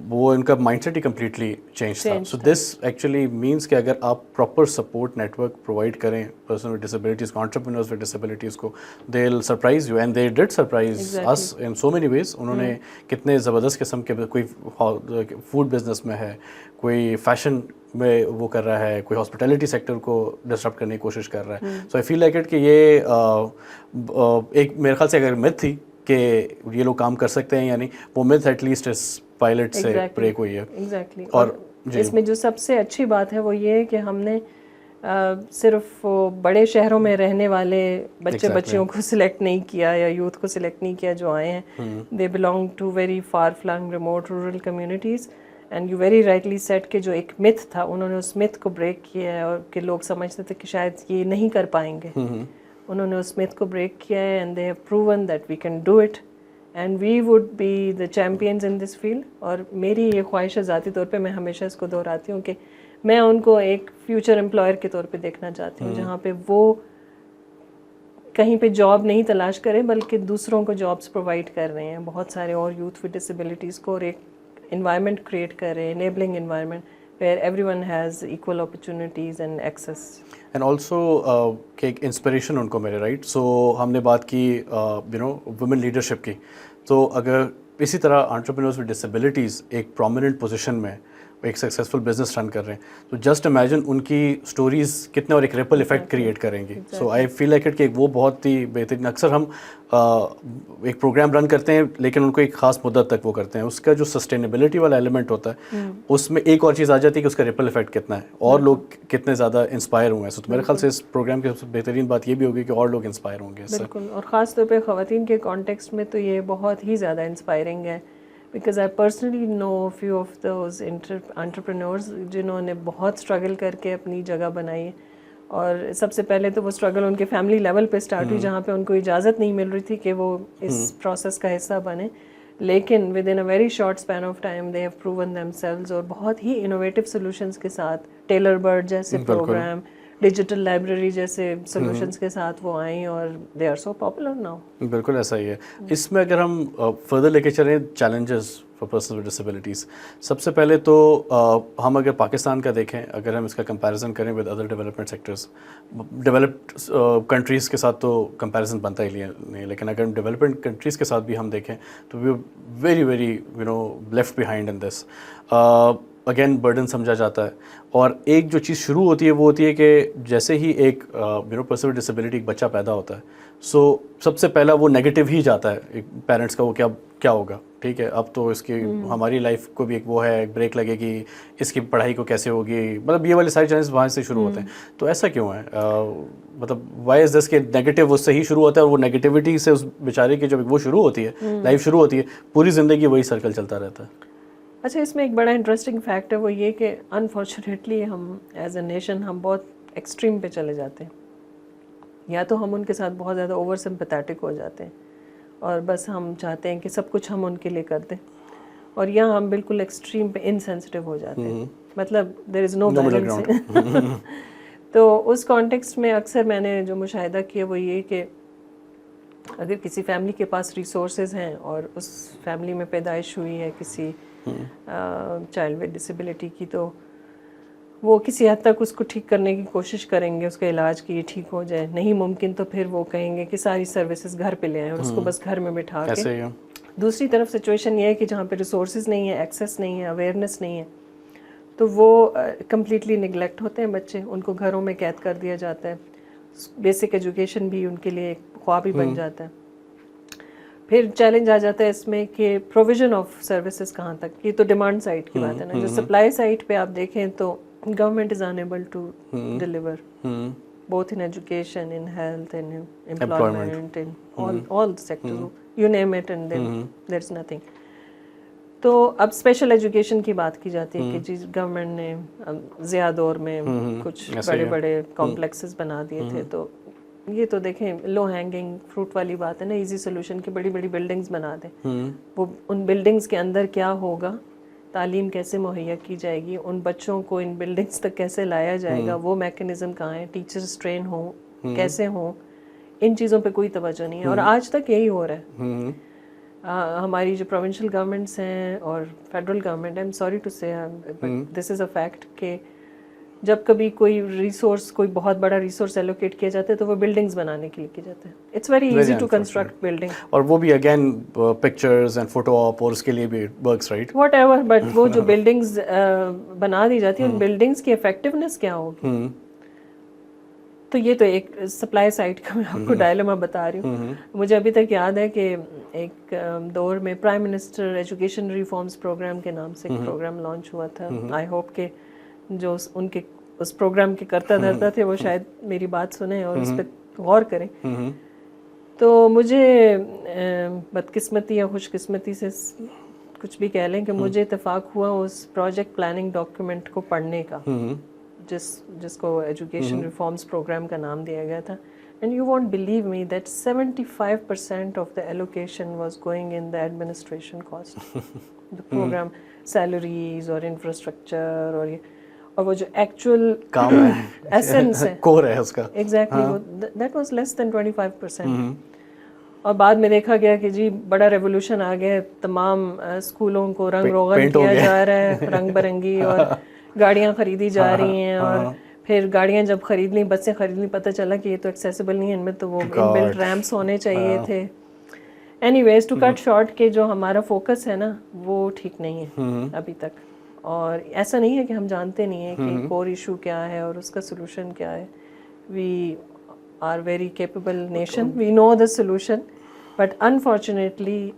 وہ ان کا مائنڈ سیٹ ہی کمپلیٹلی چینج تھا. سو دس ایکچولی مینس کہ اگر آپ proper support network provide کریں پرسن ود ڈسیبلٹیز کو, انٹرپرینورز ود ڈسیبلٹیز کو, they will surprise you and they did surprise us in so many ways. انہوں نے کتنے زبردست قسم کے, کوئی فوڈ بزنس میں ہے, کوئی فیشن میں وہ کر رہا ہے, کوئی ہاسپٹیلٹی سیکٹر کو ڈسٹرب کرنے کی کوشش کر رہا ہے. سو آئی فیل لائک اٹ کہ یہ ایک میرے خیال سے اگر مت تھی کہ یہ لوگ کام کر سکتے ہیں, یعنی وہ مت ایٹ لیسٹ اس پائلٹ سے بریک ہوئی ہے. ایگزیکٹلی. اور اس میں جو سب سے اچھی بات ہے وہ یہ ہے کہ ہم نے صرف بڑے شہروں میں رہنے والے بچیوں کو سلیکٹ نہیں کیا یا یوتھ کو سلیکٹ نہیں کیا جو آئے ہیں. They belong to very far flung remote rural communities and you very rightly said کہ جو ایک متھ تھا انہوں نے اس متھ کو بریک کیا ہے, اور کہ لوگ سمجھتے تھے کہ شاید یہ نہیں کر پائیں گے, انہوں نے اس متھ کو بریک کیا ہے and they have proven that we can do it and we would be the champions in this field. اور میری یہ خواہش ہے ذاتی طور پہ, میں ہمیشہ اس کو دہراتی ہوں کہ میں ان کو ایک فیوچر امپلائر کے طور پہ دیکھنا چاہتی ہوں, جہاں پہ وہ کہیں پہ جاب نہیں تلاش کریں بلکہ دوسروں کو جابس پرووائڈ کر رہے ہیں, بہت سارے اور یوتھ ود ڈسیبلٹیز کو, اور ایک انوائرمنٹ کریٹ کر رہے ہیں, enabling environment where everyone has equal opportunities and access. And also کہ ایک انسپریشن ان کو ملے, رائٹ. سو ہم نے بات کی یو نو ویمن لیڈرشپ کی, تو اگر اسی طرح انٹرپرینورز ود ڈسیبلٹیز ایک پرومیننٹ پوزیشن میں ایک سکسیزفل بزنس رن کر رہے ہیں, تو جسٹ امیجن ان کی اسٹوریز کتنے اور ایک ریپل ایفیکٹ کریٹ کریں گی. سو آئی فیل لائک اٹ کہ وہ بہت ہی بہترین. اکثر ہم ایک پروگرام رن کرتے ہیں لیکن ان کو ایک خاص مدت تک وہ کرتے ہیں, اس کا جو سسٹینیبلٹی والا ایلیمنٹ ہوتا ہے اس میں ایک اور چیز آ جاتی ہے کہ اس کا ریپل ایفیکٹ کتنا ہے اور لوگ کتنے زیادہ انسپائر ہوئے ہیں. سو میرے خیال سے اس پروگرام کی سب سے بہترین بات یہ بھی ہوگی کہ اور لوگ انسپائر ہوں گے اس سے. بالکل, اور خاص طور پہ خواتین کے کانٹیکسٹ میں تو یہ بہت ہی زیادہ انسپائرنگ ہے, because I personally know few of those entrepreneurs جنہوں نے بہت اسٹرگل کر کے اپنی جگہ بنائی. اور سب سے پہلے تو وہ اسٹرگل ان کے فیملی لیول پہ اسٹارٹ ہوئی, جہاں پہ ان کو اجازت نہیں مل رہی تھی کہ وہ اس پروسیس کا حصہ بنے, لیکن with in a very short span of time they have proven themselves, اور بہت ہی انوویٹیو سولوشنس کے ساتھ, ٹیلر برڈ جیسے پروگرام, ڈیجیٹل لائبریری جیسے سولوشنس کے ساتھ وہ آئیں, اور they are so popular now. بالکل ایسا ہی ہے. اس میں اگر ہم فردر لے کے چلیں challenges for person with disabilities, سب سے پہلے تو ہم اگر پاکستان کا دیکھیں, اگر ہم اس کا کمپیریزن کریں with other development sectors, developed countries کے ساتھ تو کمپیریزن بنتا ہی نہیں, لیکن اگر ہم ڈیولپمنٹ کنٹریز کے ساتھ بھی ہم دیکھیں تو we very very you know left behind in this. Again burden سمجھا جاتا ہے, اور ایک جو چیز شروع ہوتی ہے وہ ہوتی ہے کہ جیسے ہی ایک you know person with disability ایک بچہ پیدا ہوتا ہے, سو سب سے پہلا وہ نیگیٹو ہی جاتا ہے ایک پیرنٹس کا, وہ کیا ہوگا, ٹھیک ہے اب تو اس کی ہماری لائف کو بھی ایک وہ ہے, ایک بریک لگے گی, اس کی پڑھائی کو کیسے ہوگی, مطلب یہ والے سارے چیلنجز وہاں سے شروع ہوتے ہیں. تو ایسا کیوں ہے, مطلب وائی از دس کہ نیگیٹو اس سے ہی شروع ہوتا ہے, اور وہ نیگیٹیوٹی سے اس بیچارے کی جب وہ شروع ہوتی ہے, لائف شروع ہوتی ہے, پوری زندگی وہی سرکل چلتا رہتا ہے. اچھا, اس میں ایک بڑا انٹرسٹنگ فیکٹ ہے, وہ یہ کہ انفارچونیٹلی ہم ایز اے نیشن ہم بہت ایکسٹریم پہ چلے جاتے ہیں, یا تو ہم ان کے ساتھ بہت زیادہ اوور سمپیتھیٹک ہو جاتے ہیں اور بس ہم چاہتے ہیں کہ سب کچھ ہم ان کے لیے کر دیں, اور یہاں ہم بالکل ایکسٹریم پہ انسینسٹیو ہو جاتے ہیں, مطلب دیر از نو بیلنس. تو اس کانٹیکسٹ میں اکثر میں نے جو مشاہدہ کیا وہ یہ کہ اگر کسی فیملی کے پاس ریسورسز ہیں اور اس فیملی میں پیدائش ہوئی ہے کسی چائلڈ ود ڈسیبلٹی کی, تو وہ کسی حد تک اس کو ٹھیک کرنے کی کوشش کریں گے, اس کا علاج کی ٹھیک ہو جائے. نہیں ممکن تو پھر وہ کہیں گے کہ ساری سروسز گھر پہ لے آئیں اور اس کو بس گھر میں بٹھا کے. دوسری طرف سچویشن یہ ہے کہ جہاں پہ ریسورسز نہیں ہے, ایکسیس نہیں ہے, اویئرنیس نہیں ہے, تو وہ کمپلیٹلی نگلیکٹ ہوتے ہیں بچے, ان کو گھروں میں قید کر دیا جاتا ہے. بیسک ایجوکیشن بھی ان کے لیے ایک خواب ہی بن جاتا ہے. پھر چیلنج آ جاتا ہے اس میں کہ پروویژن آف سروسز کہاں تک. یہ تو ڈیمانڈ سائڈ کی بات ہے نا. جو سپلائی سائڈ پہ آپ دیکھیں تو government is unable to deliver both in education, in health, in employment, in all sectors. You name it and then there's nothing. تو اب اسپیشل ایجوکیشن کی بات کی جاتی ہے کہ جی گورنمنٹ نے ضیاء دور میں کچھ بڑے بڑے کمپلیکسز بنا دیے تھے. تو یہ تو دیکھیں لو ہینگنگ فروٹ والی بات ہے نا, ایزی سولوشن کی بڑی بڑی بلڈنگز بنا دیں. وہ ان بلڈنگز کے اندر کیا ہوگا, تعلیم کیسے مہیا کی جائے گی, ان بچوں کو ان بلڈنگز تک کیسے لایا جائے گا, وہ میکینزم کہاں ہیں, ٹیچرز ٹرین ہوں کیسے ہوں, ان چیزوں پہ کوئی توجہ نہیں ہے. اور آج تک یہی ہو رہا ہے. ہماری جو پروونشل گورنمنٹس ہیں اور federal government, I am sorry to say but this is a fact, کہ جب کبھی کوئی ریسورس, کوئی بہت بڑا ریسورس ایلوکیٹ کیا جاتا ہے تو وہ بلڈنگز بنانے کے لیے کیا جاتا ہے. It's very easy to construct building, اور وہ بھی اگین پکچرز اینڈ فوٹو آپ, اور اس کے لیے بھی works right what ever, but وہ جو بلڈنگز بنا دی جاتی ہیں ان بلڈنگز کی افیکٹونیس کیا ہوگی. تو یہ تو ایک سپلائی سائڈ کا میں آپ کو ڈائلما بتا رہی ہوں. مجھے ابھی تک یاد ہے کہ ایک دور میں prime minister education reforms programme کے نام سے ایک پروگرام لانچ ہوا تھا. آئی ہوپ کہ جو ان کے اس پروگرام کے کرتا دھرتا تھے وہ شاید میری بات سنیں اور اس پہ غور کریں. تو مجھے بدقسمتی یا خوش قسمتی سے کچھ بھی کہہ لیں کہ مجھے اتفاق ہوا اس پروجیکٹ پلاننگ ڈاکیومنٹ کو پڑھنے کا, جس کو ایجوکیشن ریفارمز پروگرام کا نام دیا گیا تھا. And you won't believe me that 75% of the allocation was going in the administration cost. The program salaries or infrastructure اور وہ جو ایکچوئل کام ہے, ایسنس ہے, کور ہے اس کا, exactly that was less than 25%. اور بعد میں دیکھا گیا کہ جی بڑا ریولوشن آ گیا, تمام اسکولوں کو رنگ روغن کیا جا رہا ہے, رنگ برنگی, اور گاڑیاں خریدی جا رہی ہیں. اور پھر گاڑیاں جب خرید لیں, بسیں خرید لیں, پتہ چلا کہ یہ تو ایکسیسیبل نہیں ہے, ان میں تو وہ ان بلٹ ریمپس ہونے چاہیے تھے. Anyways to cut short, کہ جو ہمارا فوکس ہے نا وہ ٹھیک نہیں ہے ابھی تک. اور ایسا نہیں ہے کہ ہم جانتے نہیں ہیں کہ کور ایشو کیا ہے اور اس کا سلوشن کیا ہے. We are very capable nation, we know the solution, but unfortunately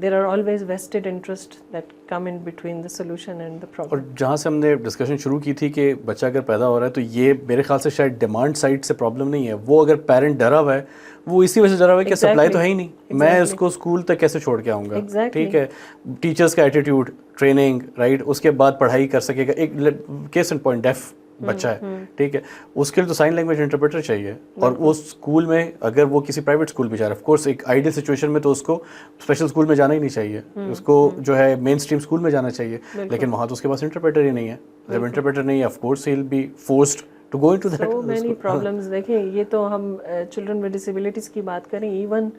there are always vested interests that come in between the solution and the problem. اور جہاں سے ہم نے ڈسکشن شروع کی تھی کہ بچہ اگر پیدا ہو رہا ہے تو یہ میرے خیال سے شاید ڈیمانڈ سائڈ سے پرابلم نہیں ہے. وہ اگر پیرنٹ ڈرا ہوا ہے, وہ اسی وجہ سے ڈرا ہوا ہے کہ سپلائی تو ہے ہی نہیں, میں اس کو اسکول تک کیسے چھوڑ کے آؤں گا. ٹھیک ہے, ٹیچرس کا ایٹیٹیوڈ, ٹریننگ, رائٹ, اس کے بعد پڑھائی کر سکے گا. ایک کیس ان پوائنٹ ڈیف بچہ ہے, ٹھیک ہے, اس کے لیے تو سائن لینگویج انٹرپریٹر چاہیے. اور اس اسکول میں اگر وہ کسی پرائیویٹ اسکول میں جا رہا ہے, آف کورس ایک آئیڈیل سچویشن میں تو اس کو اسپیشل اسکول میں جانا ہی نہیں چاہیے, اس کو جو ہے مین اسٹریم اسکول میں جانا چاہیے. لیکن وہاں تو اس کے پاس انٹرپریٹر ہی نہیں ہے. جب انٹرپریٹر نہیں ہے, of course he will be forced to go into that. So many problems. دیکھیں یہ تو ہم چلڈرن ود ڈسیبلٹیز کی بات کریں, even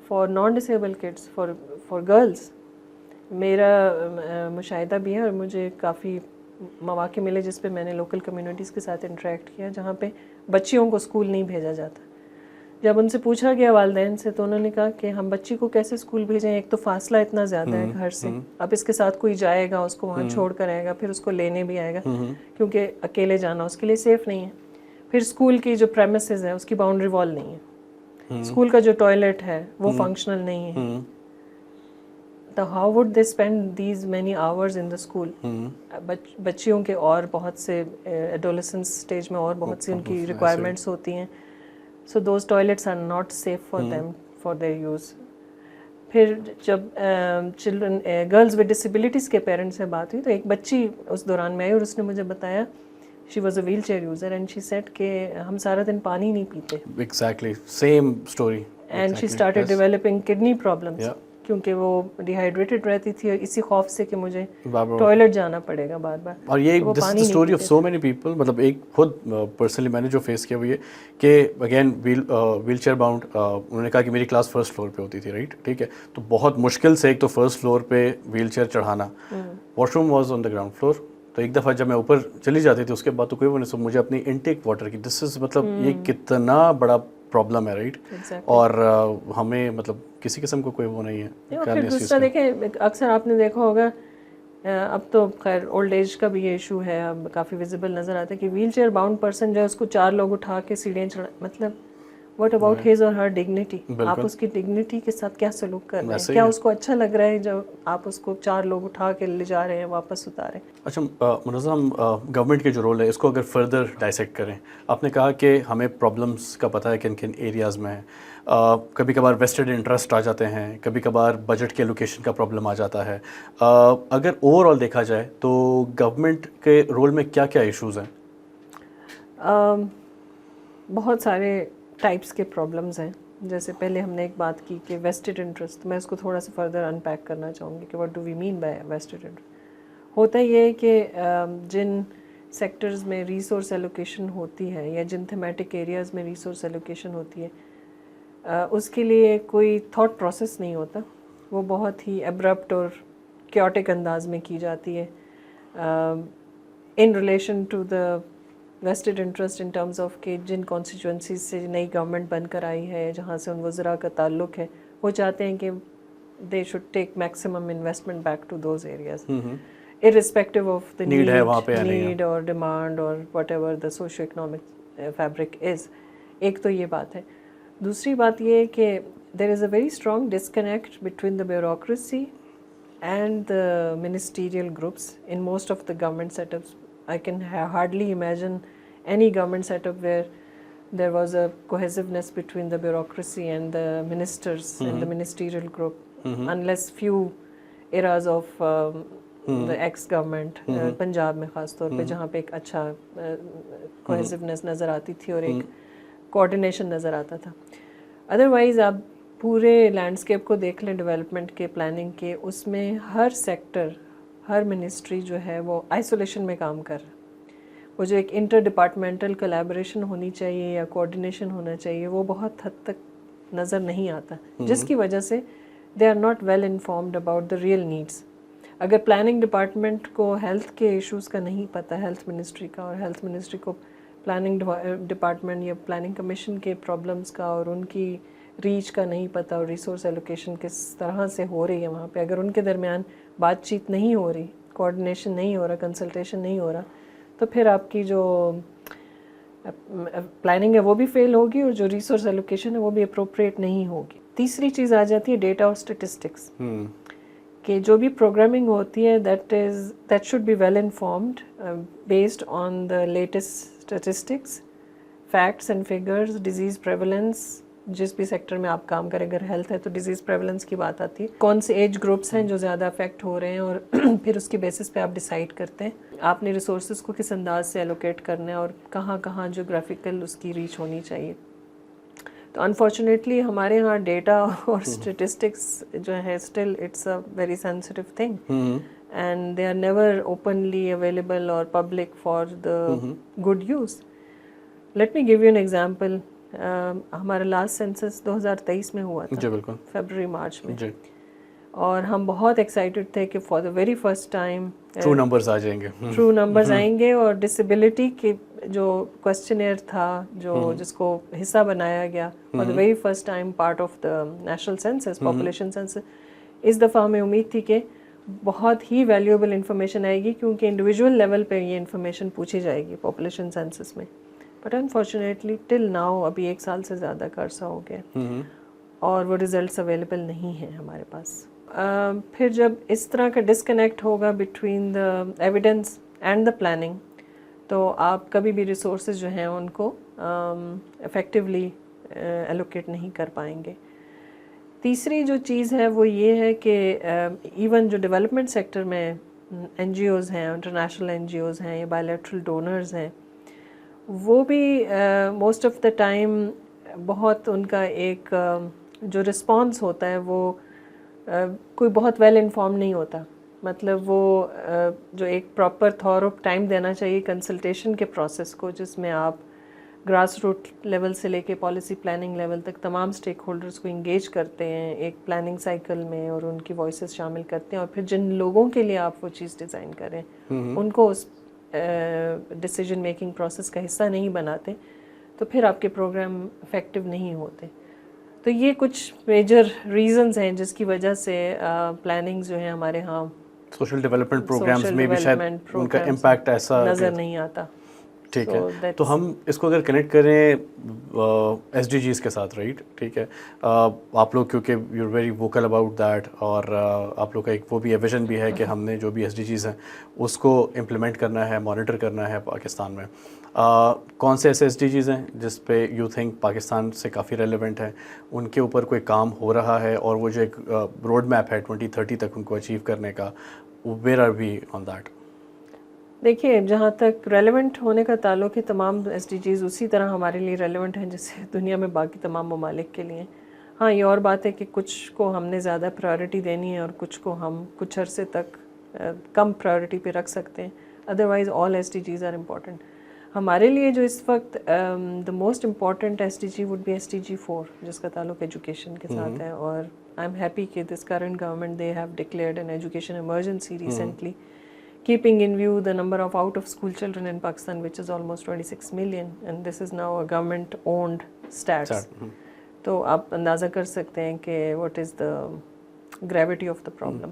for non disable kids, for girls. میرا مشاہدہ بھی ہے اور مجھے کافی مواقع ملے جس پہ میں نے لوکل کمیونٹیز کے ساتھ انٹریکٹ کیا, جہاں پہ بچیوں کو اسکول نہیں بھیجا جاتا. جب ان سے پوچھا گیا والدین سے تو انہوں نے کہا کہ ہم بچی کو کیسے اسکول بھیجیں, ایک تو فاصلہ اتنا زیادہ ہے گھر سے, اب اس کے ساتھ کوئی جائے گا, اس کو وہاں چھوڑ کر آئے گا, پھر اس کو لینے بھی آئے گا, کیونکہ اکیلے جانا اس کے لیے سیف نہیں ہے. پھر اسکول کی جو پریمیسز ہے اس کی باؤنڈری وال نہیں ہے, اسکول کا جو ٹوائلٹ ہے وہ فنکشنل نہیں ہے. تو how would they spend these many hours in the school. بچیوں کے اور بہت سے ایڈولسنس اسٹیج میں اور بہت سی ان کی ریکوائرمنٹس ہوتی ہیں. So those toilets are not safe for them for their use. پھر جب چلڈرن گرلز ود ڈسیبلٹیز کے پیرنٹس سے بات ہوئی تو ایک بچی اس دوران میں آئی اور اس نے مجھے بتایا, she was a wheel chair user, and she said کہ ہم سارا دن پانی نہیں پیتے. Exactly same story. And she started developing kidney problems, کیونکہ وہ ڈی ہائیڈریٹڈ رہتی تھی اور اسی خوف سے کہ مجھے ٹوائلٹ جانا پڑے گا بار بار. اور یہ this is the story of so many people. مطلب ایک خود پرسنلی میں نے جو فیس کیا وہ یہ کہ اگین ویل چیئر باؤنڈ, انہوں نے کہا کہ میری کلاس فرسٹ فلور پہ ہوتی تھی, رائٹ, ٹھیک ہے, تو بہت مشکل سے ایک تو فرسٹ فلور پہ ویل چیئر چڑھانا, washroom was on the ground floor, تو ایک دفعہ جب میں اوپر چلی جاتی تھی اس کے بعد تو کوئی وہ نہیں. مجھے اپنی انٹیک واٹر کی دس از مطلب یہ کتنا بڑا پرابلم ہے رائٹ. اور ہمیں مطلب کسی قسم کو کوئی وہ نہیں ہے. پھر دوسرا دیکھیں اکثر آپ نے دیکھا ہوگا اب تو خیر اولڈ ایج کا بھی یہ ایشو ہے, اب کافی ویزیبل نظر آتا ہے کہ ویل چیئر باؤنڈ پرسن جو ہے اس کو 4 لوگ اٹھا کے سیڑھیاں چڑھا, مطلب what about his or Hare dignity. آپ اس کی ڈگنیٹی کے ساتھ کیا سلوک کر رہے ہیں؟ کیا اس کو اچھا لگ رہا ہے جب آپ اس کو 4 لوگ اٹھا کے لے جا رہے ہیں واپس اتاریں؟ اچھا منظم, گورنمنٹ کے جو رول ہے اس کو اگر فردر ڈائسیکٹ کریں, آپ نے کہا کہ ہمیں پرابلمس کا پتہ ہے کن کن ایریاز میں ہے. کبھی کبھار ویسٹڈ انٹرسٹ آ جاتے ہیں, کبھی کبھار بجٹ کے ایلوکیشن کا پرابلم آ جاتا ہے. اگر اوور آل دیکھا جائے تو گورنمنٹ کے رول میں کیا کیا ایشوز ہیں؟ بہت سارے ٹائپس کے پرابلمز ہیں. جیسے پہلے ہم نے ایک بات کی کہ ویسٹڈ انٹرسٹ, میں اس کو تھوڑا سا فردر ان پیک کرنا چاہوں گی کہ what do we mean by vested interest. ہوتا یہ ہے کہ جن سیکٹرز میں ریسورس ایلوکیشن ہوتی ہے یا جن تھیمیٹک ایریاز میں ریسورس ایلوکیشن ہوتی ہے اس کے لیے کوئی تھاٹ پروسیس نہیں ہوتا. وہ بہت ہی ابرپٹ اور کیوٹک انداز میں کی جاتی ہے in relation to the vested interest in terms of کہ جن کانسٹیچوئنسیز سے نئی گورنمنٹ بن کر آئی ہے, جہاں سے ان وزراء کا تعلق ہے, وہ چاہتے ہیں کہ they should take maximum investment back to those areas irrespective of the need or demand or whatever the socio-economic fabric is. ایک تو یہ بات ہے. دوسری بات یہ ہے کہ there is a very strong disconnect between the bureaucracy and the ministerial groups in most of the government setups. I can hardly imagine any government setup where there was a cohesiveness between the bureaucracy and the ministers and the ministerial group, unless few eras of the x government Punjab میں خاص طور پہ, جہاں پہ ایک اچھا کوہیزونیس نظر آتی تھی اور ایک کوآرڈینیشن نظر آتا تھا. ادروائز آپ پورے لینڈسکیپ کو دیکھ لیں ڈیولپمنٹ کے, پلاننگ کے, اس میں ہر سیکٹر, ہر منسٹری جو ہے وہ آئسولیشن میں کام کر رہا ہے. وہ جو ایک انٹر ڈپارٹمنٹل کولیبریشن ہونی چاہیے یا کوآرڈینیشن ہونا چاہیے, وہ بہت حد تک نظر نہیں آتا, جس کی وجہ سے they are not well informed about the real needs. اگر پلاننگ ڈپارٹمنٹ کو ہیلتھ کے ایشوز کا نہیں پتہ, ہیلتھ منسٹری کا, اور ہیلتھ منسٹری کو پلاننگ ڈپارٹمنٹ یا پلاننگ کمیشن کے پرابلمس کا اور ان کی ریچ کا نہیں پتہ, اور ریسورس ایلوکیشن کس طرح سے ہو رہی ہے وہاں پہ, اگر ان کے درمیان بات چیت نہیں ہو رہی, کوآرڈینیشن نہیں ہو رہا, کنسلٹیشن نہیں ہو رہا, تو پھر آپ کی جو پلاننگ ہے وہ بھی فیل ہوگی اور جو ریسورس ایلوکیشن ہے وہ بھی اپروپریٹ نہیں ہوگی. تیسری چیز آ جاتی ہے ڈیٹا اور اسٹیٹسٹکس, کہ جو بھی پروگرامنگ ہوتی ہے that should be well informed based on the latest statistics, facts and figures, disease prevalence. جس بھی سیکٹر میں آپ کام کریں, اگر ہیلتھ ہے تو ڈیزیز پریولنس کی بات آتی ہے, کون سے ایج گروپس ہیں جو زیادہ افیکٹ ہو رہے ہیں, اور پھر اس کی بیسس پہ آپ ڈیسائیڈ کرتے ہیں آپ نے ریسورسز کو کس انداز سے ایلوکیٹ کرنا ہے اور کہاں کہاں جیوگرافیکل اس کی ریچ ہونی چاہیے. تو انفارچونیٹلی ہمارے ہاں ڈیٹا اور اسٹیٹسٹکس جو ہے still it's a very sensitive thing, and they are never openly available اور public for the good use. Let me give you an example. ہمارا لاسٹ سینسس 2023 میں ہوا تھا, فیبرری مارچ میں, اور ہم بہت ایکسائٹیڈ تھے کہ for the very first time true numbers آ جائیں گے, ٹرو نمبرز آئیں گے, اور ڈسیبلٹی کے جو کوسچنیئر تھا, جو جس کو حصہ بنایا گیا for the very first time part of the national census, population census, اس دفعہ ہمیں امید تھی کہ بہت ہی ویلیوبل انفارمیشن آئے گی, کیونکہ انڈیویجول لیول پہ یہ انفارمیشن پوچھی جائے گی پاپولیشن سینسس میں. بٹ انفارچونیٹلی ٹل ناؤ, ابھی 1 سال سے زیادہ کا عرصہ ہو گیا اور وہ ریزلٹس اویلیبل نہیں ہیں ہمارے پاس. پھر جب اس طرح کا ڈسکنیکٹ ہوگا between the evidence and the planning, تو آپ کبھی بھی ریسورسز جو ہیں ان کو افیکٹولی ایلوکیٹ نہیں کر پائیں گے. تیسری جو چیز ہے وہ یہ ہے کہ ایون جو ڈیولپمنٹ سیکٹر میں این جی اوز ہیں, انٹرنیشنل این جی اوز ہیں یا بائیلیٹرل ڈونرز ہیں, وہ بھی موسٹ آف دا ٹائم بہت ان کا ایک جو رسپانس ہوتا ہے وہ کوئی بہت ویل انفارم نہیں ہوتا. مطلب وہ جو ایک پراپر تھور آف ٹائم دینا چاہیے کنسلٹیشن کے پروسیس کو, جس میں آپ گراس روٹ لیول سے لے کے پالیسی پلاننگ لیول تک تمام اسٹیک ہولڈرس کو انگیج کرتے ہیں ایک پلاننگ سائیکل میں اور ان کی وائسز شامل کرتے ہیں اور پھر جن لوگوں کے لیے آپ وہ چیز ڈیزائن کریں ان کو اس ڈیسیجن میکنگ پروسیس کا حصہ نہیں بناتے تو پھر آپ کے پروگرام افیکٹو نہیں ہوتے. تو یہ کچھ میجر ریزنز ہیں جس کی وجہ سے پلاننگ جو ہے ہمارے ہاں سوشل ڈیولپمنٹ پروگرامز میں بھی شاید ان کا امپیکٹ ایسا نظر نہیں آتا. ٹھیک ہے, تو ہم اس کو اگر کنیکٹ کریں ایس ڈی جیز کے ساتھ, رائٹ, ٹھیک ہے, آپ لوگ کیونکہ you are very vocal about that, اور آپ لوگ کا ایک وہ بھی ویژن بھی ہے کہ ہم نے جو بھی ایس ڈی جیز ہیں اس کو امپلیمنٹ کرنا ہے, مانیٹر کرنا ہے پاکستان میں. کون سے ایسے ایس ڈی جیز ہیں جس پہ یو تھنک پاکستان سے کافی ریلیونٹ ہے, ان کے اوپر کوئی کام ہو رہا ہے, اور وہ جو ایک روڈ میپ ہے 2030 تک ان کو اچیو کرنے کا, where are we on that? دیکھیے, جہاں تک ریلیونٹ ہونے کا تعلق ہے تمام ایس ڈی جیز اسی طرح ہمارے لیے ریلیونٹ ہیں جیسے دنیا میں باقی تمام ممالک کے لیے. ہاں, یہ اور بات ہے کہ کچھ کو ہم نے زیادہ پرائیورٹی دینی ہے اور کچھ کو ہم کچھ عرصے تک کم پرائیورٹی پہ رکھ سکتے ہیں. Otherwise all S D Gs are important. ہمارے لیے جو اس وقت the most important S D G would be S D G 4 جس کا تعلق ایجوکیشن کے ساتھ ہے, اور آئی ایم ہیپی کہ this current government they have declared an education emergency recently, keeping in view the number of out of school children in Pakistan, which is almost 26 million, and this is now a government owned stats. تو آپ اندازہ کر سکتے ہیں کہ what is the gravity of the problem.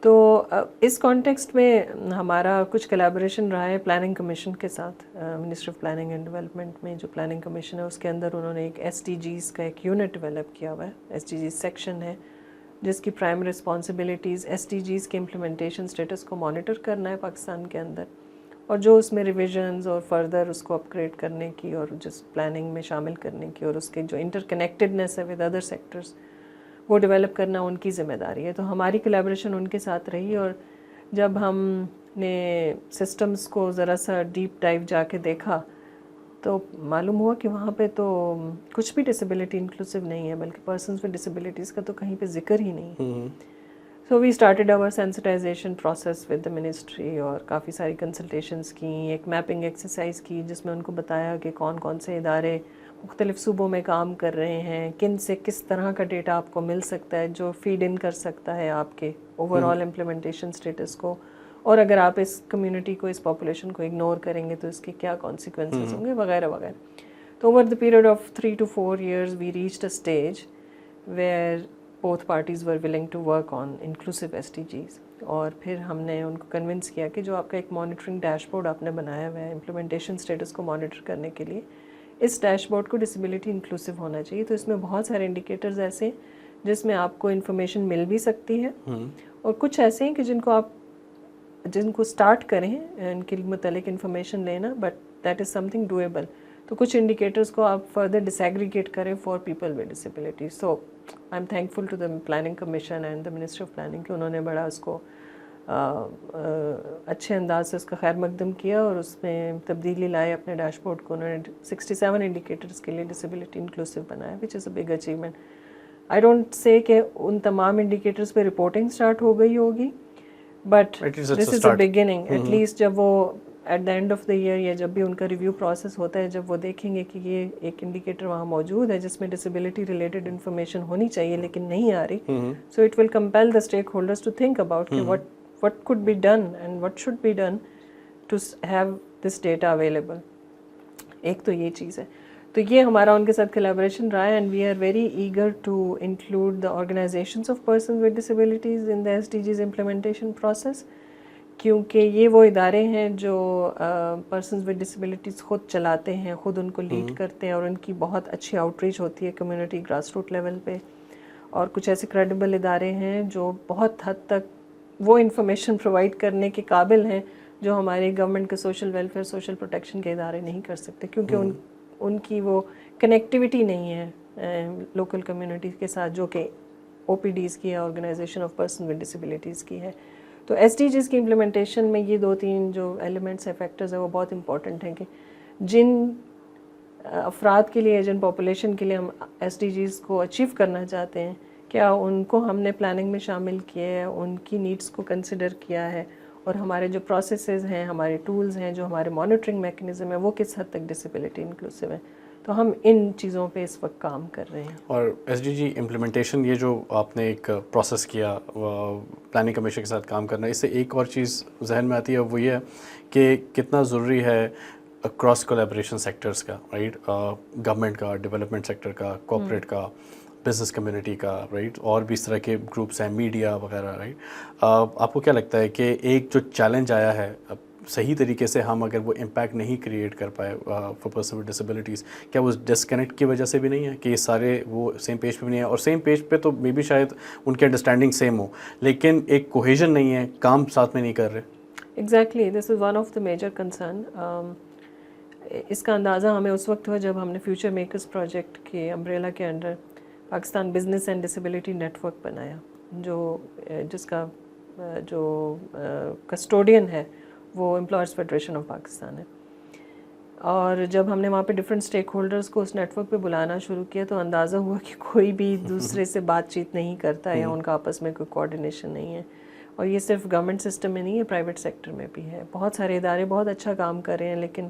تو اس context میں ہمارا کچھ کولیبریشن رہا ہے پلاننگ کمیشن کے ساتھ. Ministry of planning and development میں جو پلاننگ کمیشن ہے اس کے اندر انہوں نے ایک ایس ٹی جیز کا ایک یونٹ ڈیولپ کیا ہوا ہے. ایس ٹی جیز سیکشن ہے جس کی prime responsibilities S D Gs کے امپلیمنٹیشن اسٹیٹس کو مانیٹر کرنا ہے پاکستان کے اندر, اور جو اس میں ریویژنز اور فردر اس کو اپ گریڈ کرنے کی اور جس پلاننگ میں شامل کرنے کی اور اس کے جو انٹر کنیکٹڈنیس ہے ود ادر سیکٹرز وہ ڈیولپ کرنا ان کی ذمہ داری ہے. تو ہماری کولیبریشن ان کے ساتھ رہی, اور جب ہم نے سسٹمز کو ذرا سا ڈیپ ڈائیو جا کے دیکھا تو معلوم ہوا کہ وہاں پہ تو کچھ بھی ڈسیبلٹی انکلوسیو نہیں ہے, بلکہ پرسنز ود ڈسیبلٹیز کا تو کہیں پہ ذکر ہی نہیں. So we started our sensitization process with the ministry, اور کافی ساری کنسلٹیشنس کی, ایک میپنگ ایکسرسائز کی جس میں ان کو بتایا کہ کون کون سے ادارے مختلف صوبوں میں کام کر رہے ہیں, کن سے کس طرح کا ڈیٹا آپ کو مل سکتا ہے جو فیڈ ان کر سکتا ہے آپ کے اوور آل امپلیمنٹیشن اسٹیٹس کو, اور اگر آپ اس کمیونٹی کو, اس پاپولیشن کو اگنور کریں گے تو اس کے کیا کانسیکوینسز ہوں گے وغیرہ وغیرہ. تو over the period of 3 to 4 years we reached a stage where both parties were willing to work on inclusive S D Gs, اور پھر ہم نے ان کو کنونس کیا کہ جو آپ کا ایک مانیٹرنگ ڈیش بورڈ آپ نے بنایا ہوا ہے امپلیمنٹیشن اسٹیٹس کو مانیٹر کرنے کے لیے, اس ڈیش بورڈ کو ڈسیبلٹی انکلوسیو ہونا چاہیے. تو اس میں بہت سارے انڈیکیٹرز ایسے ہیں جس میں آپ کو انفارمیشن مل بھی سکتی ہے, اور کچھ ایسے ہیں کہ جن کو اسٹارٹ کریں ان کے متعلق انفارمیشن لینا, but that is something doable. تو کچھ انڈیکیٹرز کو آپ فردر ڈسیگریگیٹ کریں for people with disability. So I am thankful to the planning commission and the ministry of planning کہ انہوں نے بڑا اس کو اچھے انداز سے اس کا خیر مقدم کیا اور اس میں تبدیلی لائے اپنے ڈیش بورڈ کو. انہوں نے 67 انڈیکیٹرز کے لیے ڈسیبلٹی انکلوسیو بنایا, which is a big achievement. I don't say کہ ان تمام انڈیکیٹرز پہ رپورٹنگ اسٹارٹ ہو گئی ہوگی, but this is a beginning. At least جب وہ at the end of the year یا جب بھی ان کا ریویو پروسیس ہوتا ہے, جب وہ دیکھیں گے کہ یہ ایک انڈیکیٹر وہاں موجود ہے جس میں ڈسیبلٹی ریلیٹڈ انفارمیشن ہونی چاہیے لیکن نہیں آ رہی, so it will compel the stakeholders to think about کہ what could be done and what should be done to have this data available. ایک تو یہ چیز ہے. تو یہ ہمارا ان کے ساتھ collaboration رہا ہے, and we are very eager to include the organizations of persons with disabilities in the SDGs implementation process, کیونکہ یہ وہ ادارے ہیں جو persons with disabilities خود چلاتے ہیں, خود ان کو لیڈ کرتے ہیں, اور ان کی بہت اچھی آؤٹ ریچ ہوتی ہے کمیونٹی گراس روٹ لیول پہ. اور کچھ ایسے کریڈیبل ادارے ہیں جو بہت حد تک وہ انفارمیشن پرووائڈ کرنے کے قابل ہیں جو ہمارے گورنمنٹ کے سوشل ویلفیئر, سوشل پروٹیکشن کے ادارے نہیں کر سکتے, کیونکہ ان کی وہ کنیکٹیوٹی نہیں ہے لوکل کمیونٹی کے ساتھ جو کہ او پی ڈیز کی ہے, organisation of person with disabilities کی ہے. تو ایس ڈی جیز کی امپلیمنٹیشن میں یہ 2-3 جو ایلیمنٹس ہیں, فیکٹرز ہیں, وہ بہت امپورٹنٹ ہیں کہ جن افراد کے لیے, جن پاپولیشن کے لیے ہم ایس ڈی جیز کو اچیو کرنا چاہتے ہیں, کیا ان کو ہم نے پلاننگ میں شامل کیا ہے, ان کی نیڈس کو کنسیڈر کیا ہے, اور ہمارے جو پروسیسز ہیں, ہمارے ٹولز ہیں, جو ہمارے مانیٹرنگ میکنزم ہے, وہ کس حد تک ڈسیبلٹی انکلوسیو ہے. تو ہم ان چیزوں پہ اس وقت کام کر رہے ہیں. اور ایس ڈی جی امپلیمنٹیشن, یہ جو آپ نے ایک پروسیس کیا پلاننگ کمیشن کے ساتھ کام کرنا, اس سے ایک اور چیز ذہن میں آتی ہے, وہ یہ ہے کہ کتنا ضروری ہے کراس کولیبریشن سیکٹرز کا, رائٹ, گورنمنٹ کا, ڈیولپمنٹ سیکٹر کا, کارپوریٹ کا, بزنس کمیونٹی کا, رائٹ, اور بھی اس طرح کے گروپس ہیں, میڈیا وغیرہ, رائٹ. آپ کو کیا لگتا ہے کہ ایک جو چیلنج آیا ہے, صحیح طریقے سے ہم اگر وہ امپیکٹ نہیں کریٹ کر پائے فار پرسن ود ڈسیبلٹیز, کیا وہ ڈسکنیکٹ کی وجہ سے بھی نہیں ہے کہ یہ سارے وہ سیم پیج پہ بھی نہیں ہیں؟ اور سیم پیج پہ تو مے بی شاید ان کی انڈرسٹینڈنگ سیم ہو, لیکن ایک کوہیژن نہیں ہے, کام ساتھ میں نہیں کر رہے. Exactly, this is one of the major concern. اس کا اندازہ ہمیں اس وقت ہوا جب ہم نے فیوچر میکرز پروجیکٹ کے امبریلا کے under Pakistan business and disability network بنایا, جس کا جو کسٹوڈین ہے وہ امپلائرز فیڈریشن آف پاکستان ہے. اور جب ہم نے وہاں پہ ڈفرینٹ اسٹیک ہولڈرز کو اس نیٹ ورک پہ بلانا شروع کیا تو اندازہ ہوا کہ کوئی بھی دوسرے سے بات چیت نہیں کرتا ہے, یا ان کا آپس میں کوئی کوآرڈینیشن نہیں ہے. اور یہ صرف گورنمنٹ سسٹم میں نہیں ہے, پرائیویٹ سیکٹر میں بھی ہے. بہت سارے ادارے بہت اچھا کام کر رہے ہیں لیکن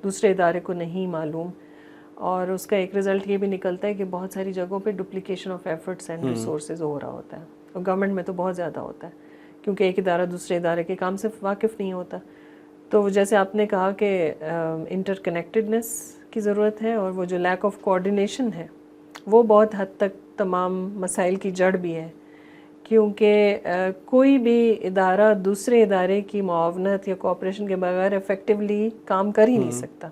دوسرے ادارے کو نہیں معلوم, اور اس کا ایک رزلٹ یہ بھی نکلتا ہے کہ بہت ساری جگہوں پہ duplication of efforts and resources ہو رہا ہوتا ہے. اور گورنمنٹ میں تو بہت زیادہ ہوتا ہے کیونکہ ایک ادارہ دوسرے ادارے کے کام سے واقف نہیں ہوتا. تو جیسے آپ نے کہا کہ انٹر کنیکٹڈنس کی ضرورت ہے, اور وہ جو لیک آف کوآرڈینیشن ہے وہ بہت حد تک تمام مسائل کی جڑ بھی ہے, کیونکہ کوئی بھی ادارہ دوسرے ادارے کی معاونت یا کوآپریشن کے بغیر افیکٹولی کام کر ہی نہیں سکتا.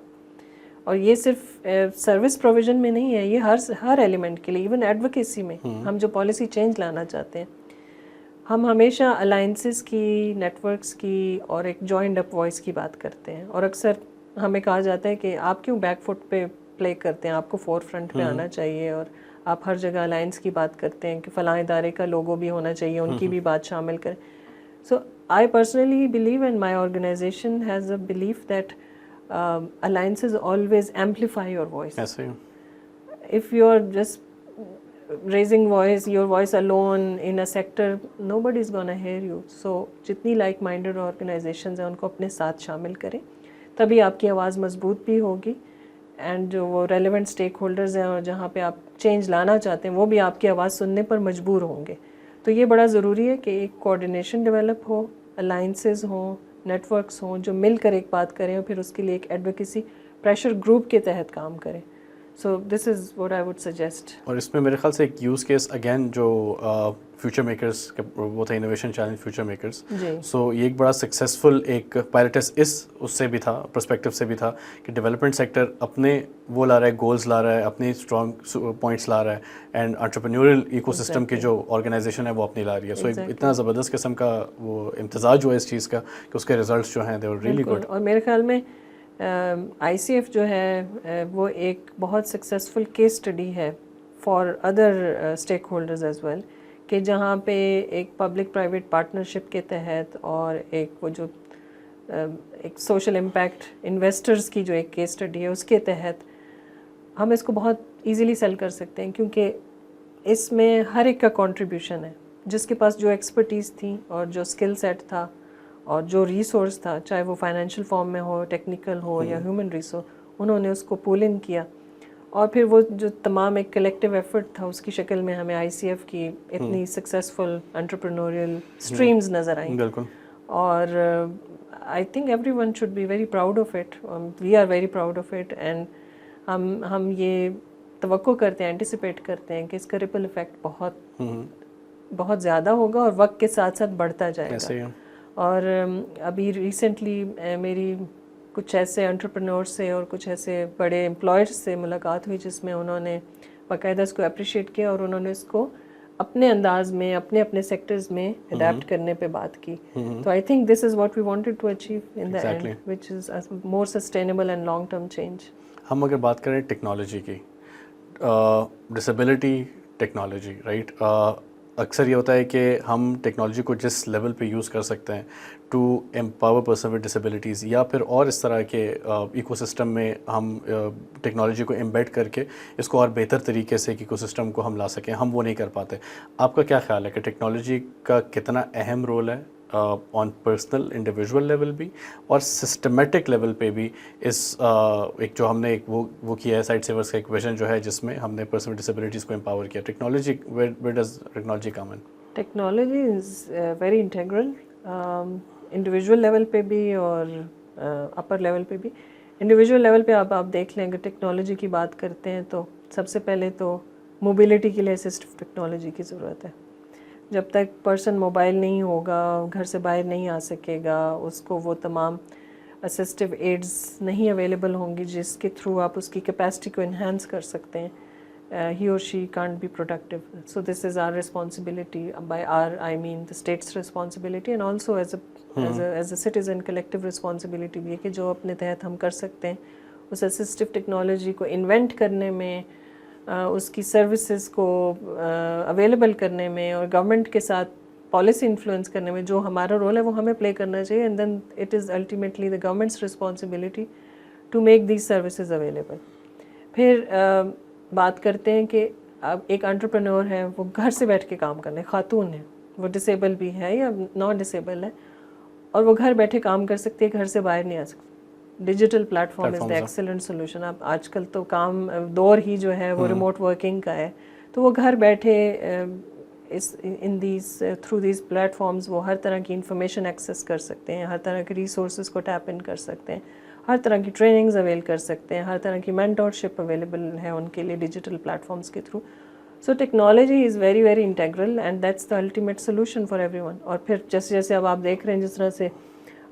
اور یہ صرف سروس پروویژن میں نہیں ہے, یہ ہر ایلیمنٹ کے لیے, ایون ایڈوکیسی میں. ہم جو پالیسی چینج لانا چاہتے ہیں, ہم ہمیشہ الائنسز کی, نیٹ ورکس کی, اور ایک جوائنٹ اپ وائس کی بات کرتے ہیں. اور اکثر ہمیں کہا جاتا ہے کہ آپ کیوں بیک فٹ پہ پلے کرتے ہیں, آپ کو فور فرنٹ پہ آنا چاہیے, اور آپ ہر جگہ الائنس کی بات کرتے ہیں کہ فلاں ادارے کا لوگو بھی ہونا چاہیے, ان کی بھی بات شامل کریں. So I personally believe and my organization has a belief that alliances always amplify your voice. ایسے ہی If you're just raising your voice alone in a sector, nobody's gonna hear you. So جتنی like minded organizations ہیں ان کو اپنے ساتھ شامل کریں, تبھی آپ کی آواز مضبوط بھی ہوگی, اینڈ جو وہ ریلیونٹ اسٹیک ہولڈرز ہیں اور جہاں پہ آپ چینج لانا چاہتے ہیں وہ بھی آپ کی آواز سننے پر مجبور ہوں گے. تو یہ بڑا ضروری ہے کہ ایک کوآرڈینیشن ڈیولپ ہو, الائنسز ہوں, نیٹ ورکس ہوں جو مل کر ایک بات کریں, اور پھر اس کے لیے ایک ایڈوکیسی پریشر گروپ کے تحت کام کریں. So this is what I would suggest. اور اس میں میرے خیال سے ایک یوز کیس اگین جو فیوچر میکرز وہ تھا, innovation challenge future makers. So یہ ایک بڑا سکسیزفل ایک پائلٹس اس سے بھی تھا, پرسپیکٹو سے بھی تھا کہ ڈیولپمنٹ سیکٹر اپنے وہ لا رہا ہے, گولز لا رہا ہے, اپنے اسٹرانگ پوائنٹس لا رہا ہے, اینڈ انٹرپرینیورل ایکو سسٹم کی جو آرگنائزیشن ہے وہ اپنی لا رہی ہے. سو اتنا زبردست قسم کا وہ امتزاج ہوا اس چیز کا کہ اس کے ریزلٹس جو ہیں دے ور ریئلی گڈ. اور میرے خیال میں آئی سی ایف جو ہے وہ ایک بہت سکسیزفل کیس اسٹڈی ہے for other stakeholders as well, کہ جہاں پہ ایک پبلک پرائیویٹ پارٹنرشپ کے تحت اور ایک وہ جو ایک سوشل امپیکٹ انویسٹرز کی جو ایک کیس اسٹڈی ہے اس کے تحت ہم اس کو بہت ایزیلی سیل کر سکتے ہیں, کیونکہ اس میں ہر ایک کا کنٹریبیوشن ہے. جس کے پاس جو ایکسپرٹیز تھی اور جو اسکل سیٹ تھا اور جو ریسورس تھا, چاہے وہ فائنینشیل فارم میں ہو, ٹیکنیکل ہو یا ہیومن ریسورس, انہوں نے اس کو پول ان کیا, اور پھر وہ جو تمام ایک کلیکٹیو ایفرٹ تھا اس کی شکل میں ہمیں آئی سی ایف کی اتنی سکسیزفل انٹرپرینوریل اسٹریمز نظر آئیں. بالکل. اور I think everyone should be very proud of it, we are very proud of it, and ہم یہ توقع کرتے ہیں, اینٹیسپیٹ کرتے ہیں کہ اس کا ریپل افیکٹ بہت زیادہ ہوگا اور وقت کے ساتھ ساتھ بڑھتا جائے گا. اور ابھی ریسنٹلی میری کچھ ایسے انٹرپرینور سے اور کچھ ایسے بڑے امپلائرز سے ملاقات ہوئی جس میں انہوں نے باقاعدہ اس کو اپریشیٹ کیا اور انہوں نے اس کو اپنے انداز میں اپنے سیکٹرز میں اڈیپٹ کرنے پہ بات کی. تو I think this is what we wanted to achieve in the end, which is more sustainable and long term change. ہم اگر بات کریں ٹیکنالوجی کی, ڈسیبلٹی ٹیکنالوجی, رائٹ, اکثر یہ ہوتا ہے کہ ہم ٹیکنالوجی کو جس لیول پہ یوز کر سکتے ہیں to empower person with disabilities, یا پھر اور اس طرح کے ایکو سسٹم میں ہم ٹیکنالوجی کو امبیڈ کر کے اس کو اور بہتر طریقے سے ایکو سسٹم کو ہم لا سکیں, ہم وہ نہیں کر پاتے. آپ کا کیا خیال ہے کہ ٹیکنالوجی کا کتنا اہم رول ہے آن پرسنل انڈیویژول لیول بھی اور سسٹمیٹک لیول پہ بھی اس ایک جو ہم نے ایک وہ کیا ہے سائٹ سیورس کا ایک ویژن جو ہے جس میں ہم نے پرسنل ڈسیبلٹیز کو امپاور کیا. Technology where does technology come in? Technology is very integral individual level پہ بھی اور اپر لیول پہ بھی. انڈیویژول لیول پہ آپ دیکھ لیں اگر ٹیکنالوجی کی بات کرتے ہیں تو سب سے پہلے تو موبلٹی کے لیے اسسٹو ٹیکنالوجی کی ضرورت ہے. جب تک پرسن موبائل نہیں ہوگا, گھر سے باہر نہیں آ سکے گا, اس کو وہ تمام اسسٹو ایڈز نہیں اویلیبل ہوں گی جس کے تھرو آپ اس کی کیپیسٹی کو انہینس کر سکتے ہیں, he or she can't be productive. So this is our responsibility. By our I mean the state's responsibility and also as a citizen collective responsibility بھی ہے کہ جو اپنے تحت ہم کر سکتے ہیں اس اسسٹو ٹیکنالوجی کو انوینٹ کرنے میں, اس کی سروسز کو اویلیبل کرنے میں اور گورنمنٹ کے ساتھ پالیسی انفلوئنس کرنے میں جو ہمارا رول ہے وہ ہمیں پلے کرنا چاہیے. And then it is ultimately the government's responsibility to make these services available. پھر بات کرتے ہیں کہ اب ایک انٹرپرینور ہے, وہ گھر سے بیٹھ کے کام کرنے, خاتون ہے, وہ ڈسیبل بھی ہے یا نان ڈسیبل ہے, اور وہ گھر بیٹھے کام کر سکتی ہے, گھر سے باہر نہیں آ سکتی. ڈیجیٹل پلیٹ فارم از دا ایکسیلنٹ سولوشن. اب آج کل تو کام دور ہی جو ہے وہ ریموٹ ورکنگ کا ہے, تو وہ گھر بیٹھے تھرو دیز پلیٹ فارمز وہ ہر طرح کی انفارمیشن ایکسیس کر سکتے ہیں, ہر طرح کے ریسورسز کو ٹیپ ان کر سکتے ہیں, ہر طرح کی ٹریننگز اویل کر سکتے ہیں, ہر طرح کی مینٹورشپ اویلیبل ہے ان کے لیے ڈیجیٹل پلیٹ فارمز کے through. So technology is very very integral and that's the ultimate solution for every one. اور پھر جیسے جیسے اب آپ دیکھ رہے ہیں جس طرح سے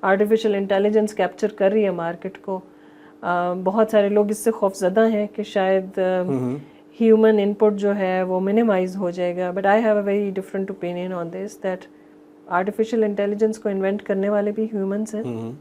آرٹیفیشیل انٹیلیجنس کیپچر کر رہی ہے مارکیٹ کو, بہت سارے لوگ اس سے خوف زدہ ہیں کہ شاید ہیومن ان پٹ جو ہے وہ منیمائز ہو جائے گا. But I have a very different opinion on this that artificial intelligence کو انوینٹ کرنے والے بھی ہیومنس ہیں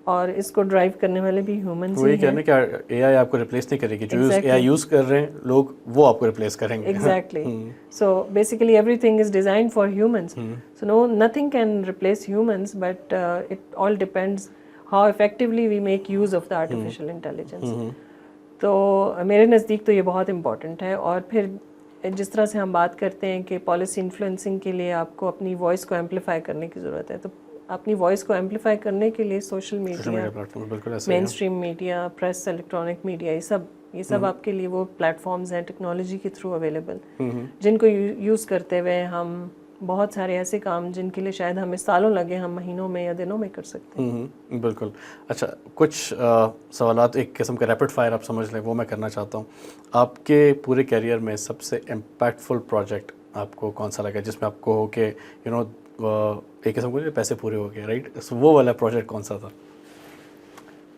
اور اس کو ڈرائیو کرنے والے بھی ہیومنس ہی ہیں. وہی کہنا کہ اے آئی آپ کو ریپلیس نہیں کرے گی, جو اے آئی یوز کر رہے ہیں لوگ وہ آپ کو ریپلیس کریں گے. Exactly. So basically everything is designed for humans. So no nothing can replace humans but it all depends how effectively we make use of the artificial intelligence. تو میرے نزدیک تو یہ بہت امپورٹنٹ ہے. اور پھر جس طرح سے ہم بات کرتے ہیں کہ پالیسی انفلوئنسنگ کے لیے آپ کو اپنی وائس کو ایمپلیفائی کرنے کی ضرورت ہے, تو اپنی وائس کو ایمپلیفائی کرنے کے لیے social media, mainstream media, press, electronic media, یہ سب آپ کے لیے وہ پلیٹ فارمز ہیں ٹیکنالوجی کے تھرو اویلیبل, جن کو یوز کرتے ہوئے ہم بہت سارے ایسے کام جن کے لیے شاید ہمیں سالوں لگے ہم مہینوں میں یا دنوں میں کر سکتے ہیں. بالکل. اچھا, کچھ سوالات ایک قسم کا ریپڈ فائر آپ سمجھ لیں, وہ میں کرنا چاہتا ہوں. آپ کے پورے کیریئر میں سب سے امپیکٹفل پروجیکٹ آپ کو کون سا لگا جس میں آپ کو ہو کہ یو نو ایک قسم کو پیسے پورے ہو گئے, رائٹ, وہ والا پروجیکٹ کون سا تھا؟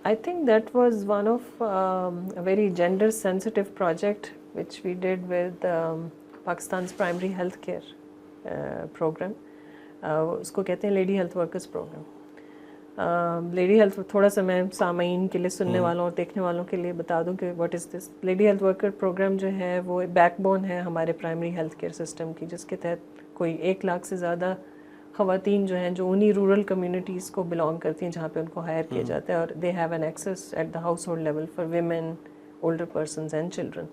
I think that was one of a very gender sensitive project which we did with Pakistan's primary health care program. اس کو کہتے ہیں lady health workers programme. Lady health, تھوڑا سا میں سامعین کے لیے, سننے والوں اور دیکھنے والوں کے لیے بتا دوں کہ what is this. Lady health worker programme جو ہے وہ بیک بون ہے ہمارے پرائمری ہیلتھ کیئر سسٹم کی, جس کے تحت کوئی 1 لاکھ سے زیادہ خواتین جو ہیں جو انہی رورل کمیونٹیز کو بلانگ کرتی ہیں جہاں پہ ان کو ہائر کیا جاتا ہے, اور they have an access at the household level for women, older persons and children.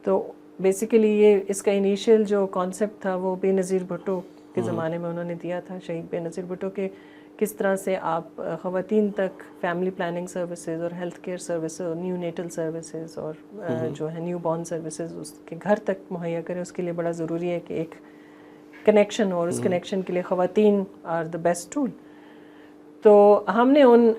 تو بیسیکلی یہ اس کا انیشیل جو کانسیپٹ تھا وہ بے نظیر بھٹو کے زمانے میں انہوں نے دیا تھا, شہید بے نظیر بھٹو, کہ کس طرح سے آپ خواتین تک فیملی پلاننگ سروسز اور health care services, new natal services اور جو ہے نیو بورن سروسز اس کے گھر تک مہیا کریں. اس کے لیے بڑا ضروری ہے کہ ایک کنیکشن ہو, اور اس کنیکشن کے لیے خواتین آر دا بیسٹ ٹول. تو ہم نے ان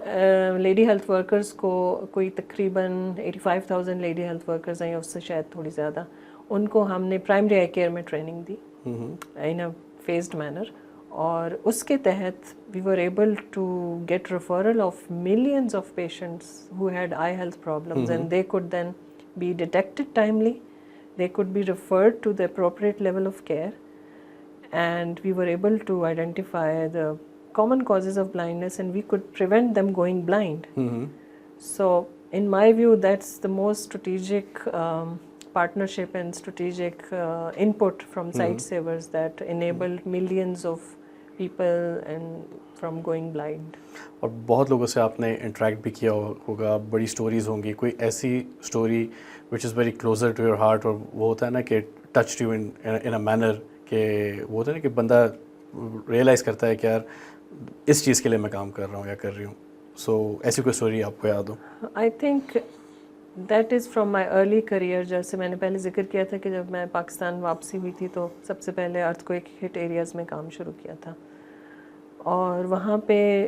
لیڈی ہیلتھ ورکرز کو, کوئی تقریباً 85,000 لیڈی ہیلتھ ورکرز ہیں یا اس سے شاید تھوڑی زیادہ, ان کو ہم نے پرائمری آئی کیئر میں ٹریننگ دی ان اے فیزڈ مینر, اور اس کے تحت we were able to get referral of millions of patients who had eye health problems, and they could then be detected timely, they could be referred to the appropriate level of care, and we were able to identify the common causes of blindness and we could prevent them going blind. So in my view that's the most strategic partnership and strategic input from site savers that enabled millions of people and from going blind. اور بہت لوگوں سے آپ نے interact بھی کیا ہوگا, بڑی اسٹوریز ہوں گی, کوئی ایسی story which is very closer to your heart, اور وہ ہوتا ہے نا کہ touched you in a manner کہ وہ ہوتا ہے نا کہ بندہ ریئلائز کرتا ہے کہ یار اس چیز کے لیے میں کام کر رہا ہوں یا کر رہی ہوں. سو ایسی کوئی اسٹوری آپ کو یاد ہو؟ I think that is from my early career. جیسے میں نے پہلے ذکر کیا تھا کہ جب میں پاکستان واپسی ہوئی تھی تو سب سے پہلے ارتھ کوئک ہٹ ایریاز میں کام شروع کیا تھا, اور وہاں پہ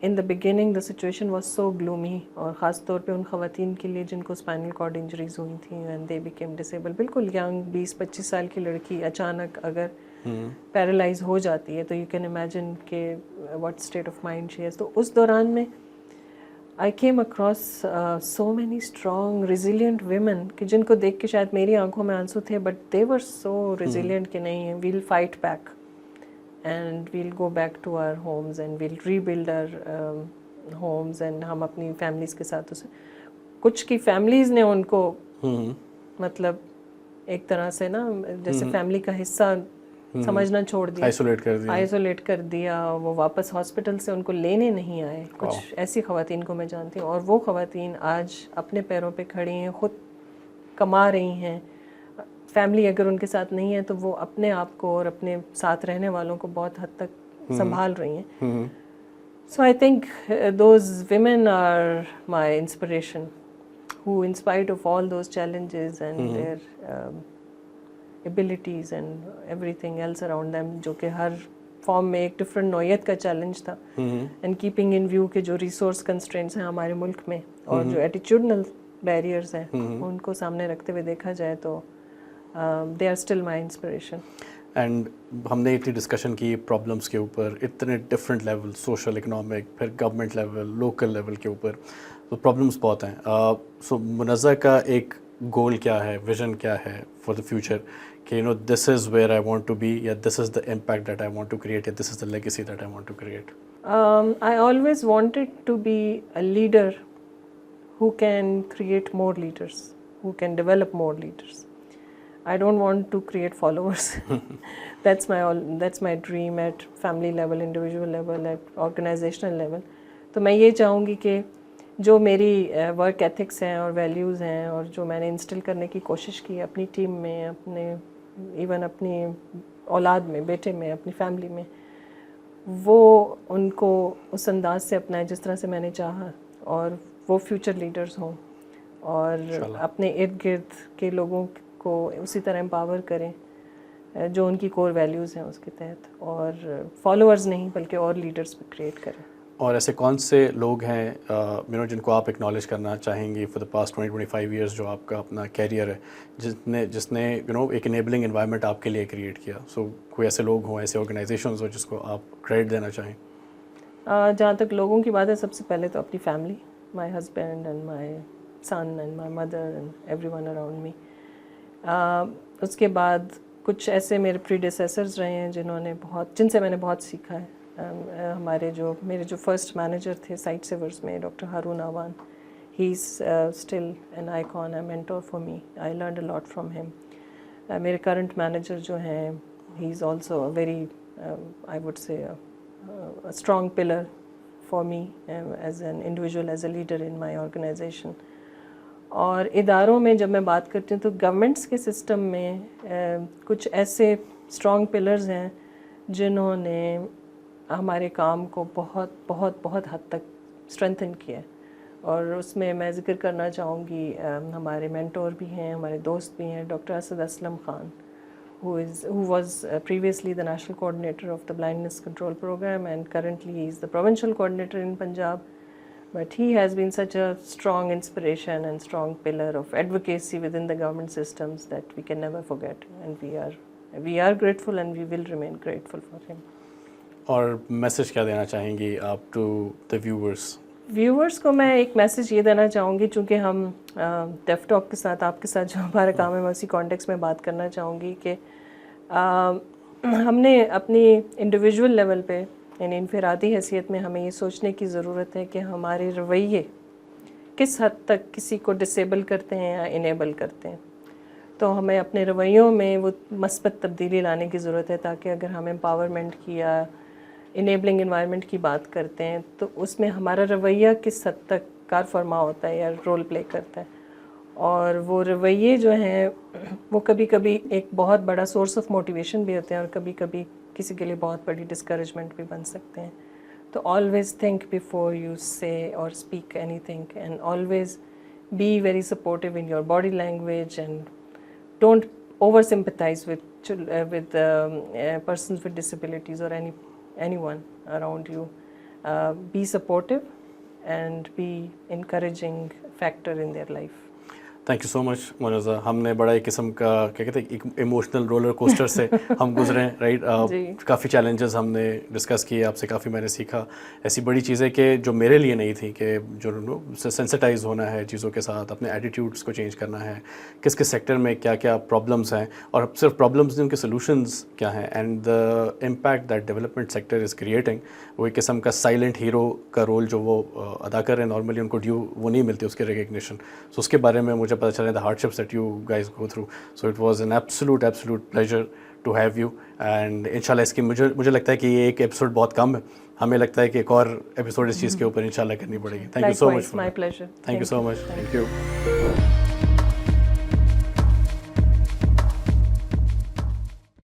in the beginning the situation was so gloomy, اور خاص طور پہ ان خواتین کے لیے جن کو اسپائنل کارڈ انجریز ہوئی تھیں اینڈ دے بیکیم ڈسیبل. بالکل ینگ 20-25 سال کی لڑکی اچانک اگر پیرالائز ہو جاتی ہے تو یو کین امیجن کہ what state of mind she has. تو اس دوران میں I came across so many strong resilient women کہ جن کو دیکھ کے شاید میری آنکھوں میں آنسو تھے, but they were so resilient کہ نہیں, we'll fight back and we'll go back to our homes and we'll rebuild our homes, and ہم اپنی فیملیز کے ساتھ اسے, کچھ کی فیملیز نے ان کو مطلب ایک طرح سے نا جیسے فیملی کا حصہ سمجھنا چھوڑ دیا, آئسولیٹ کر دیا. وہ واپس ہاسپٹل سے ان کو لینے نہیں آئے. کچھ ایسی خواتین کو میں جانتی ہوں, اور وہ خواتین آج اپنے پیروں پہ کھڑی ہیں, خود کما رہی ہیں. فیملی اگر ان کے ساتھ نہیں ہے تو وہ اپنے آپ کو اور اپنے ساتھ رہنے والوں کو بہت حد تک سنبھال رہی ہیں. So I think those women are my inspiration who in spite of all those challenges and their abilities and everything else around them, جو کہ ہر فارم میں ایک ڈفرینٹ نوعیت کا چیلنج تھا, اینڈ کیپنگ ان ویو کہ جو ریسورس کنسٹرینٹس ہیں ہمارے ملک میں اور جو ایٹیچیوڈنل بیریئرز ہیں ان کو سامنے رکھتے ہوئے دیکھا جائے تو they are still my inspiration. And ہم نے اتنی ڈسکشن کی پرابلمس کے اوپر, اتنے ڈفرینٹ لیول, سوشل, اکنامک, پھر گورنمنٹ لیول, لوکل لیول کے اوپر, تو پرابلمس بہت ہیں. سو منزہ کا ایک گول کیا ہے, ویژن کیا ہے فار دا فیوچر کہ you know this is where I want to be, یا this is the impact that I want to create, یا this is the legacy that I want to create? I always wanted to be a leader who can create more leaders, who can develop more leaders. I don't want to create followers. That's my dream at family level, individual level, at organizational level. تو میں یہ چاہوں گی کہ جو میری work ethics ہیں اور ویلیوز ہیں اور جو میں نے انسٹل کرنے کی کوشش کی اپنی ٹیم میں, اپنے ایون اپنی اولاد میں, بیٹے میں, اپنی فیملی میں, وہ ان کو اس انداز سے اپنائیں جس طرح سے میں نے چاہا, اور وہ فیوچر لیڈرز ہوں اور اپنے ارد گرد کے لوگوں کو اسی طرح امپاور کریں جو ان کی کور ویلیوز ہیں اس کے تحت, اور فالوورز نہیں بلکہ اور لیڈرز بھی کریٹ کریں. اور ایسے کون سے لوگ ہیں جن کو آپ اکنالج کرنا چاہیں گے فار دا پاسٹ 20-25 ایئرس جو آپ کا اپنا کیریئر ہے, جس نے ایک انیبلنگ انوائرمنٹ آپ کے لیے کریٹ کیا؟ سو کوئی ایسے لوگ ہوں, ایسے آرگنائزیشنز ہوں جس کو آپ کریڈٹ دینا چاہیں؟ جہاں تک لوگوں کی بات ہے, سب سے پہلے تو اپنی family, my husband and my son and my mother and everyone around me. اس کے بعد کچھ ایسے میرے پریڈیسیسرز رہے ہیں جن سے میں نے بہت سیکھا ہے. میرے جو فرسٹ مینیجر تھے سائٹ سیورز میں, doctor Haroon Awan, he is still an icon, a mentor for me. I learned a lot from him. میرے کرنٹ مینیجر جو ہیں, he is also a very I would say strong pillar for me as an individual, as a leader in my organization. اور اداروں میں جب میں بات کرتی ہوں تو گورنمنٹس کے سسٹم میں کچھ ایسے اسٹرانگ پلرز ہیں جنہوں نے ہمارے کام کو بہت بہت بہت حد تک اسٹرینتھن کیا ہے, اور اس میں میں ذکر کرنا چاہوں گی ہمارے مینٹور بھی ہیں, ہمارے دوست بھی ہیں, doctor Asad Aslam Khan who was previously the national coordinator of the blindness control program and currently he is the provincial coordinator in Punjab. But he has been such a strong inspiration and strong pillar of advocacy within the government systems that we can never forget, and we are grateful and we will remain grateful for him. اور message کیا دینا چاہیں گی آپ to the viewers کو میں ایک message یہ دینا چاہوں گی, چونکہ ہم ڈیف ٹاک کے ساتھ, آپ کے ساتھ جو ہمارا کام ہے میں اسی کانٹیکس میں بات کرنا چاہوں گی کہ ہم نے اپنی انڈیویژول لیول پہ, یعنی انفرادی حیثیت میں ہمیں یہ سوچنے کی ضرورت ہے کہ ہمارے رویے کس حد تک کسی کو ڈسیبل کرتے ہیں یا انیبل کرتے ہیں. تو ہمیں اپنے رویوں میں وہ مثبت تبدیلی لانے کی ضرورت ہے, تاکہ اگر ہم امپاورمنٹ کی یا انیبلنگ انوائرمنٹ کی بات کرتے ہیں تو اس میں ہمارا رویہ کس حد تک کار فرما ہوتا ہے یا رول پلے کرتا ہے. اور وہ رویے جو ہیں وہ کبھی کبھی ایک بہت بڑا سورس آف موٹیویشن بھی ہوتے ہیں, اور کبھی کبھی کسی کے لیے بہت بڑی ڈسکریجمنٹ بھی بن سکتے ہیں. تو آلویز تھنک بیفور یو سے اور speak any thing, and always be very supportive in your body language, and don't over sympathize with persons with disabilities or anyone around you. Be supportive and be encouraging factor in their life. Thank you so much Munazza. ہم نے بڑا ایک قسم کا کیا کہتے ہیں ایک ایموشنل رولر کوسٹر سے ہم گزرے ہیں, رائٹ. کافی چیلنجز ہم نے ڈسکس کیے, آپ سے کافی میں نے سیکھا. ایسی بڑی چیزیں کہ جو میرے لیے نہیں تھی, کہ جو سینسٹائز ہونا ہے چیزوں کے ساتھ, اپنے ایٹیٹیوڈس کو چینج کرنا ہے, کس کس سیکٹر میں کیا کیا پرابلمس ہیں, اور صرف پرابلمس نہیں ان کے سلوشنز کیا ہیں, and the impact that development sector is creating. وہ ایک قسم کا سائلنٹ ہیرو کا رول جو وہ ادا کر رہے ہیں, نارملی ان کو ڈیو وہ نہیں ملتی اس کے ریکگنیشن. سو اس کے بارے میں مجھے پتہ چلا, the hardships that you guys go through. So it was an absolute pleasure to have you. And inshallah اس کی مجھے لگتا ہے کہ یہ ایک ایپیسوڈ بہت کم ہے, ہمیں لگتا ہے کہ ایک اور ایپیسوڈ اس چیز کے اوپر انشاءاللہ کرنی پڑے گی. Thank you so much. My pleasure. Thank you so much. Thank you.